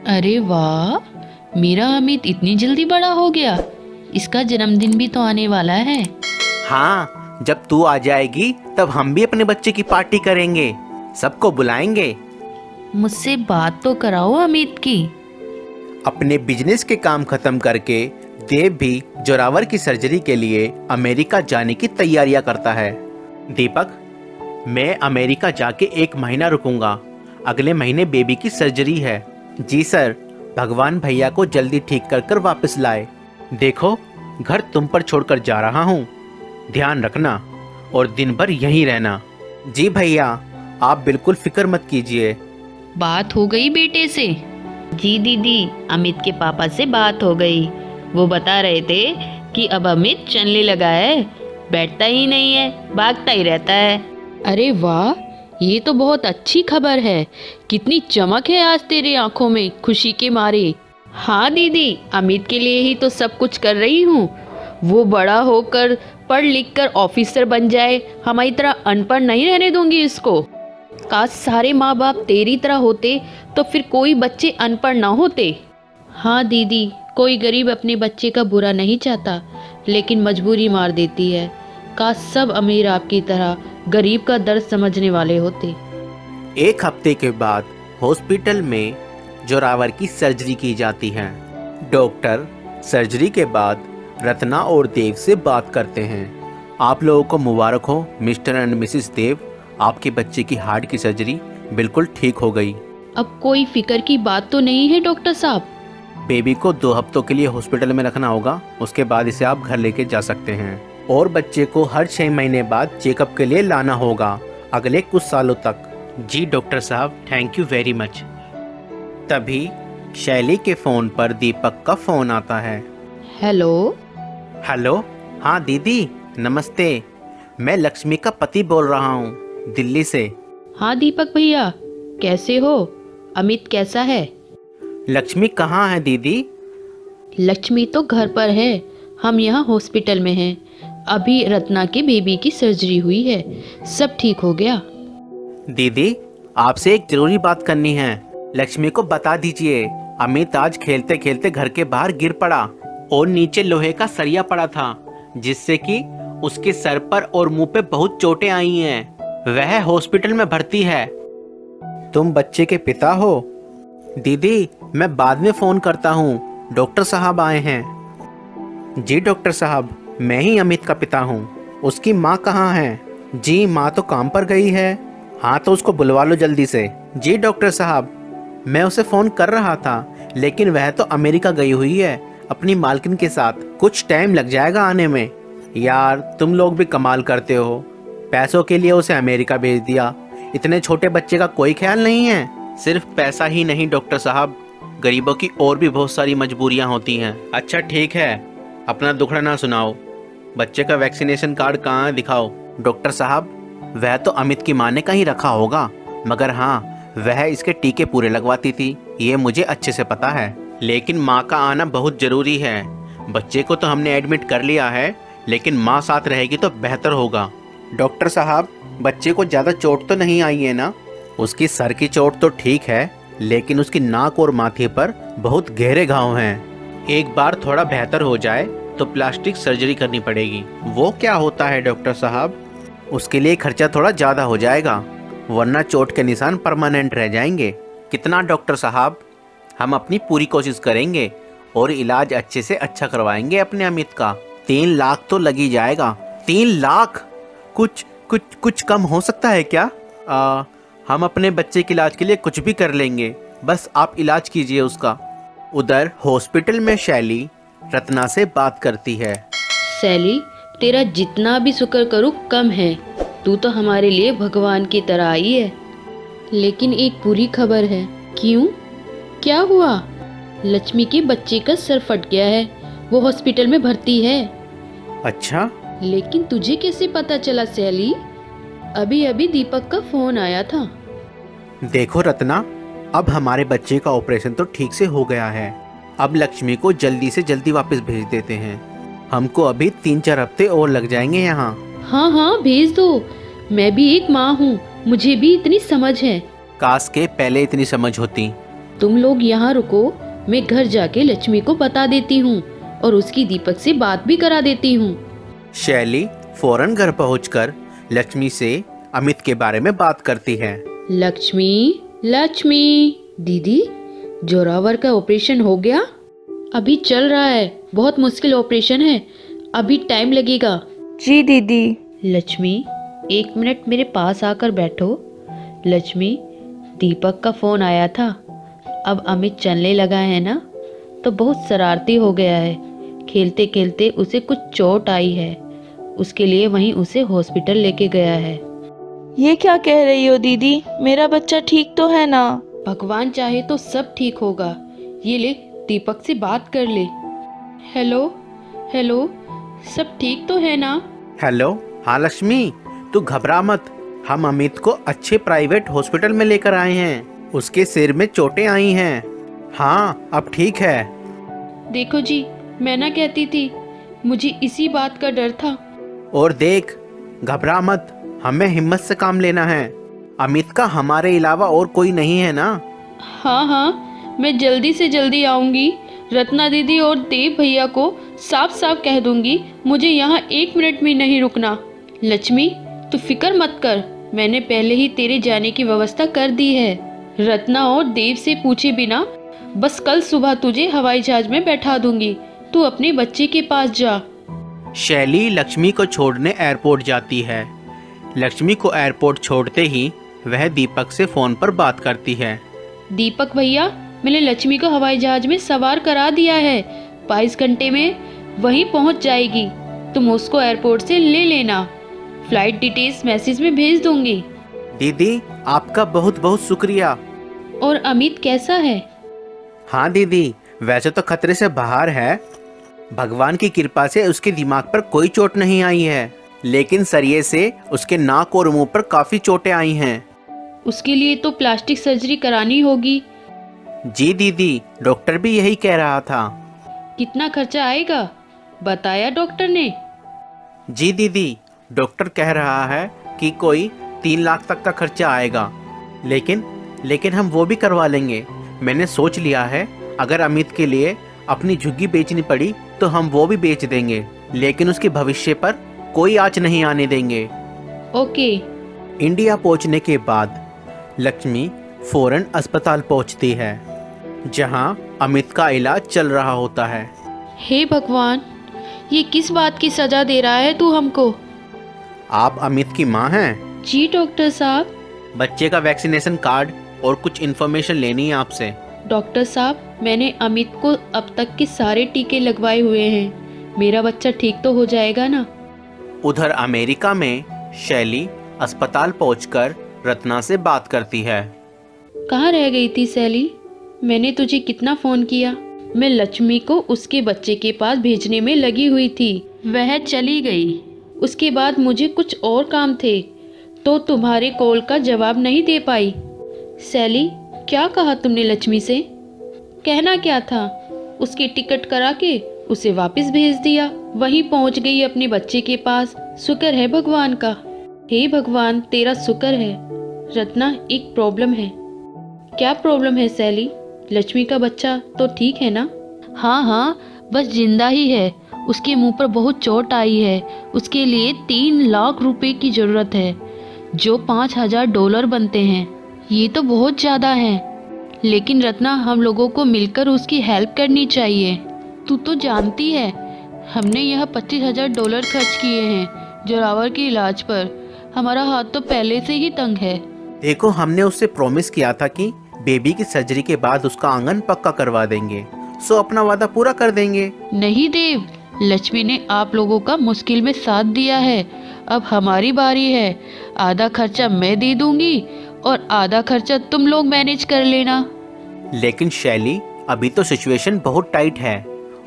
अरे वाह, मेरा अमित इतनी जल्दी बड़ा हो गया। इसका जन्मदिन भी तो आने वाला है। हाँ, जब तू आ जाएगी तब हम भी अपने बच्चे की पार्टी करेंगे, सबको बुलाएंगे। मुझसे बात तो कराओ अमित की। अपने बिजनेस के काम खत्म करके देव भी जोरावर की सर्जरी के लिए अमेरिका जाने की तैयारियां करता है। दीपक, मैं अमेरिका जाके 1 महीना रुकूंगा। अगले महीने बेबी की सर्जरी है। जी सर, भगवान भैया को जल्दी ठीक कर कर वापस लाए। देखो, घर तुम पर छोड़कर जा रहा हूँ, ध्यान रखना और दिन भर यहीं रहना। जी भैया, आप बिल्कुल फिक्र मत कीजिए। बात हो गई बेटे से? जी दीदी, अमित के पापा से बात हो गई। वो बता रहे थे कि अब अमित चलने लगा है, बैठता ही नहीं है, भागता ही रहता है। अरे वाह, ये तो बहुत अच्छी खबर है। कितनी चमक है आज तेरे आंखों में खुशी के मारे। हाँ दीदी, अमित के लिए ही तो सब कुछ कर रही हूँ। वो बड़ा होकर पढ़ लिख कर ऑफिसर बन जाए, हमारी तरह अनपढ़ नहीं रहने दूंगी इसको। काश सारे माँ बाप तेरी तरह होते तो फिर कोई बच्चे अनपढ़ ना होते। हाँ दीदी, कोई गरीब अपने बच्चे का बुरा नहीं चाहता, लेकिन मजबूरी मार देती है। काश सब अमीर आपकी तरह गरीब का दर्द समझने वाले होते। 1 हफ्ते के बाद हॉस्पिटल में जोरावर की सर्जरी की जाती है। डॉक्टर सर्जरी के बाद रत्ना और देव से बात करते हैं। आप लोगों को मुबारक हो मिस्टर एंड मिसेस देव, आपके बच्चे की हार्ट की सर्जरी बिल्कुल ठीक हो गई। अब कोई फिक्र की बात तो नहीं है डॉक्टर साहब? बेबी को 2 हफ्तों के लिए हॉस्पिटल में रखना होगा, उसके बाद इसे आप घर लेके जा सकते हैं। और बच्चे को हर 6 महीने बाद चेकअप के लिए लाना होगा, अगले कुछ सालों तक। जी डॉक्टर साहब, थैंक यू वेरी मच। तभी शैली के फ़ोन पर दीपक का फ़ोन आता है। हेलो। हेलो, हाँ दीदी, नमस्ते। मैं लक्ष्मी का पति बोल रहा हूँ, दिल्ली से। हाँ दीपक भैया, कैसे हो? अमित कैसा है? लक्ष्मी कहाँ है दीदी? लक्ष्मी तो घर पर है, हम यहाँ हॉस्पिटल में हैं। अभी रत्ना के बेबी की सर्जरी हुई है, सब ठीक हो गया। दीदी, आपसे एक जरूरी बात करनी है, लक्ष्मी को बता दीजिए। अमित आज खेलते खेलते घर के बाहर गिर पड़ा और नीचे लोहे का सरिया पड़ा था, जिससे कि उसके सर पर और मुंह पे बहुत चोटें आई हैं। वह हॉस्पिटल में भर्ती है। तुम बच्चे के पिता हो? दीदी, मैं बाद में फोन करता हूँ, डॉक्टर साहब आए हैं। जी डॉक्टर साहब, मैं ही अमित का पिता हूँ। उसकी माँ कहाँ है? जी, माँ तो काम पर गई है। हाँ, तो उसको बुलवा लो जल्दी से। जी डॉक्टर साहब, मैं उसे फ़ोन कर रहा था, लेकिन वह तो अमेरिका गई हुई है, अपनी मालकिन के साथ। कुछ टाइम लग जाएगा आने में। यार तुम लोग भी कमाल करते हो, पैसों के लिए उसे अमेरिका भेज दिया। इतने छोटे बच्चे का कोई ख्याल नहीं है। सिर्फ पैसा ही नहीं डॉक्टर साहब, गरीबों की और भी बहुत सारी मजबूरियां होती हैं। अच्छा ठीक है, अपना दुखड़ा ना सुनाओ। बच्चे का वैक्सीनेशन कार्ड कहाँ है, दिखाओ। डॉक्टर साहब वह तो अमित की माँ ने कहीं रखा होगा, मगर हाँ वह इसके टीके पूरे लगवाती थी, ये मुझे अच्छे से पता है। लेकिन माँ का आना बहुत जरूरी है। बच्चे को तो हमने एडमिट कर लिया है, लेकिन माँ साथ रहेगी तो बेहतर होगा। डॉक्टर साहब बच्चे को ज़्यादा चोट तो नहीं आई है ना? उसकी सर की चोट तो ठीक है, लेकिन उसकी नाक और माथे पर बहुत गहरे घाव हैं। एक बार थोड़ा बेहतर हो जाए तो प्लास्टिक सर्जरी करनी पड़ेगी। वो क्या होता है डॉक्टर साहब? उसके लिए खर्चा थोड़ा ज़्यादा हो जाएगा, वरना चोट के निशान परमानेंट रह जाएंगे। कितना डॉक्टर साहब? हम अपनी पूरी कोशिश करेंगे और इलाज अच्छे से अच्छा करवाएंगे अपने अमित का। 3 लाख तो लग ही जाएगा। 3 लाख? कुछ कम हो सकता है क्या? हम अपने बच्चे के इलाज के लिए कुछ भी कर लेंगे, बस आप इलाज कीजिए उसका। उधर हॉस्पिटल में शैली रत्ना से बात करती है। शैली, तेरा जितना भी शुक्र करूँ कम है। तू तो हमारे लिए भगवान की तरह आई है। लेकिन एक बुरी खबर है। क्यों? क्या हुआ? लक्ष्मी के बच्चे का सर फट गया है, वो हॉस्पिटल में भर्ती है। अच्छा, लेकिन तुझे कैसे पता चला शैली? अभी अभी दीपक का फोन आया था। देखो रत्ना, अब हमारे बच्चे का ऑपरेशन तो ठीक से हो गया है। अब लक्ष्मी को जल्दी से जल्दी वापस भेज देते हैं। हमको अभी 3-4 हफ्ते और लग जाएंगे यहाँ। हाँ भेज दो। मैं भी एक माँ हूँ, मुझे भी इतनी समझ है। काश के पहले इतनी समझ होती। तुम लोग यहाँ रुको, मैं घर जाके लक्ष्मी को बता देती हूँ और उसकी दीपक से बात भी करा देती हूँ। शैली फौरन घर पहुंचकर लक्ष्मी से अमित के बारे में बात करती है। लक्ष्मी दीदी, जोरावर का ऑपरेशन हो गया? अभी चल रहा है, बहुत मुश्किल ऑपरेशन है, अभी टाइम लगेगा। जी दीदी। लक्ष्मी 1 मिनट मेरे पास आकर बैठो। लक्ष्मी, दीपक का फोन आया था। अब अमित चलने लगा है ना, तो बहुत शरारती हो गया है। खेलते खेलते उसे कुछ चोट आई है, उसके लिए वहीं उसे हॉस्पिटल लेके गया है। ये क्या कह रही हो दीदी? मेरा बच्चा ठीक तो है ना? भगवान चाहे तो सब ठीक होगा। ये ले, दीपक से बात कर ले। हेलो, सब ठीक तो है ना? हेलो, हाँ लक्ष्मी, तू घबरा मत। हम अमित को अच्छे प्राइवेट हॉस्पिटल में लेकर आए हैं। उसके सिर में चोटें आई हैं। हाँ अब ठीक है। देखो जी, मैं ना कहती थी, मुझे इसी बात का डर था। और देख, घबरा मत, हमें हिम्मत से काम लेना है। अमित का हमारे अलावा और कोई नहीं है ना? हाँ, मैं जल्दी से जल्दी आऊंगी। रत्ना दीदी और देव भैया को साफ साफ कह दूंगी, मुझे यहाँ 1 मिनट भी नहीं रुकना। लक्ष्मी, तू फिक्र मत कर, मैंने पहले ही तेरे जाने की व्यवस्था कर दी है। रत्ना और देव से पूछे बिना बस कल सुबह तुझे हवाई जहाज में बैठा दूंगी। तू अपने बच्चे के पास जा। शैली लक्ष्मी को छोड़ने एयरपोर्ट जाती है। लक्ष्मी को एयरपोर्ट छोड़ते ही वह दीपक से फोन पर बात करती है। दीपक भैया, मैंने लक्ष्मी को हवाई जहाज में सवार करा दिया है। 22 घंटे में वहीं पहुंच जाएगी। तुम उसको एयरपोर्ट से ले लेना। फ्लाइट डिटेल्स मैसेज में भेज दूंगी। दीदी आपका बहुत बहुत शुक्रिया। और अमित कैसा है? हाँ दीदी, वैसे तो खतरे से बाहर है। भगवान की कृपा से उसके दिमाग पर कोई चोट नहीं आई है, लेकिन सरिये से उसके नाक और मुंह पर काफी चोटें आई हैं। उसके लिए तो प्लास्टिक सर्जरी करानी होगी। जी दीदी, डॉक्टर भी यही कह रहा था। कितना खर्चा आएगा बताया डॉक्टर ने? जी दीदी, डॉक्टर कह रहा है कि कोई 3 लाख तक का खर्चा आएगा, लेकिन हम वो भी करवा लेंगे। मैंने सोच लिया है, अगर अमित के लिए अपनी झुग्गी बेचनी पड़ी तो हम वो भी बेच देंगे, लेकिन उसके भविष्य पर कोई आँच नहीं आने देंगे। ओके। इंडिया पहुंचने के बाद लक्ष्मी फौरन अस्पताल पहुंचती है, जहां अमित का इलाज चल रहा होता है। हे भगवान, ये किस बात की सजा दे रहा है तू हमको? आप अमित की माँ हैं? जी डॉक्टर साहब। बच्चे का वैक्सीनेशन कार्ड और कुछ इन्फॉर्मेशन लेनी है आपसे। डॉक्टर साहब, मैंने अमित को अब तक के सारे टीके लगवाए हुए हैं। मेरा बच्चा ठीक तो हो जाएगा ना? उधर अमेरिका में शैली अस्पताल पहुंचकर रत्ना से बात करती है। कहाँ रह गई थी शैली? मैंने तुझे कितना फ़ोन किया। मैं लक्ष्मी को उसके बच्चे के पास भेजने में लगी हुई थी, वह चली गई। उसके बाद मुझे कुछ और काम थे तो तुम्हारे कॉल का जवाब नहीं दे पाई। शैली, क्या कहा तुमने लक्ष्मी से? कहना क्या था, उसकी टिकट करा के उसे वापस भेज दिया। वहीं पहुंच गई अपने बच्चे के पास। शुक्र है भगवान का। हे भगवान, तेरा शुक्र है। रत्ना, एक प्रॉब्लम है। क्या प्रॉब्लम है शैली? लक्ष्मी का बच्चा तो ठीक है ना? हाँ हाँ, बस जिंदा ही है। उसके मुंह पर बहुत चोट आई है। उसके लिए 3 लाख रुपए की ज़रूरत है, जो $5,000 बनते हैं। ये तो बहुत ज़्यादा है, लेकिन रत्ना, हम लोगों को मिलकर उसकी हेल्प करनी चाहिए। तू तो जानती है, हमने यह $25,000 खर्च किए हैं जोरावर के इलाज पर। हमारा हाथ तो पहले से ही तंग है। देखो, हमने उससे प्रॉमिस किया था कि बेबी की सर्जरी के बाद उसका आंगन पक्का करवा देंगे, सो अपना वादा पूरा कर देंगे। नहीं देव, लक्ष्मी ने आप लोगों का मुश्किल में साथ दिया है। अब हमारी बारी है। आधा खर्चा मैं दे दूंगी और आधा खर्चा तुम लोग मैनेज कर लेना। लेकिन शैली, अभी तो सिचुएशन बहुत टाइट है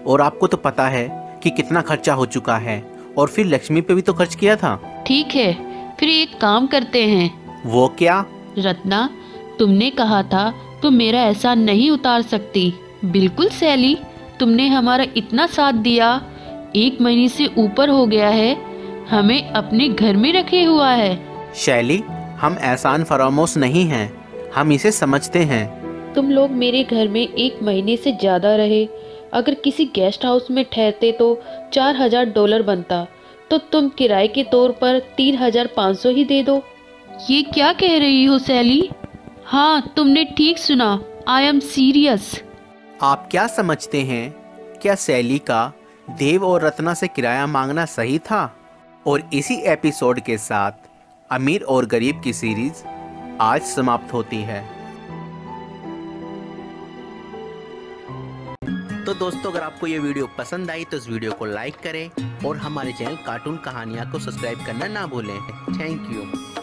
और आपको तो पता है कि कितना खर्चा हो चुका है, और फिर लक्ष्मी पे भी तो खर्च किया था। ठीक है, फिर एक काम करते हैं। वो क्या? रत्ना, तुमने कहा था तुम मेरा एहसान नहीं उतार सकती। बिल्कुल शैली, तुमने हमारा इतना साथ दिया, 1 महीने से ऊपर हो गया है, हमें अपने घर में रखे हुआ है। शैली, हम एहसान फरामोश नहीं हैं, हम इसे समझते हैं। तुम लोग मेरे घर में 1 महीने से ज़्यादा रहे। अगर किसी गेस्ट हाउस में ठहरते तो $4,000 बनता, तो तुम किराए के तौर पर 3,500 ही दे दो। ये क्या कह रही हो शैली? हाँ, तुमने ठीक सुना। I am serious. आप क्या समझते हैं, क्या शैली का देव और रत्ना से किराया मांगना सही था? और इसी एपिसोड के साथ अमीर और गरीब की सीरीज आज समाप्त होती है। तो दोस्तों, अगर आपको ये वीडियो पसंद आई तो इस वीडियो को लाइक करें और हमारे चैनल कार्टून कहानियाँ को सब्सक्राइब करना ना भूलें। Thank you.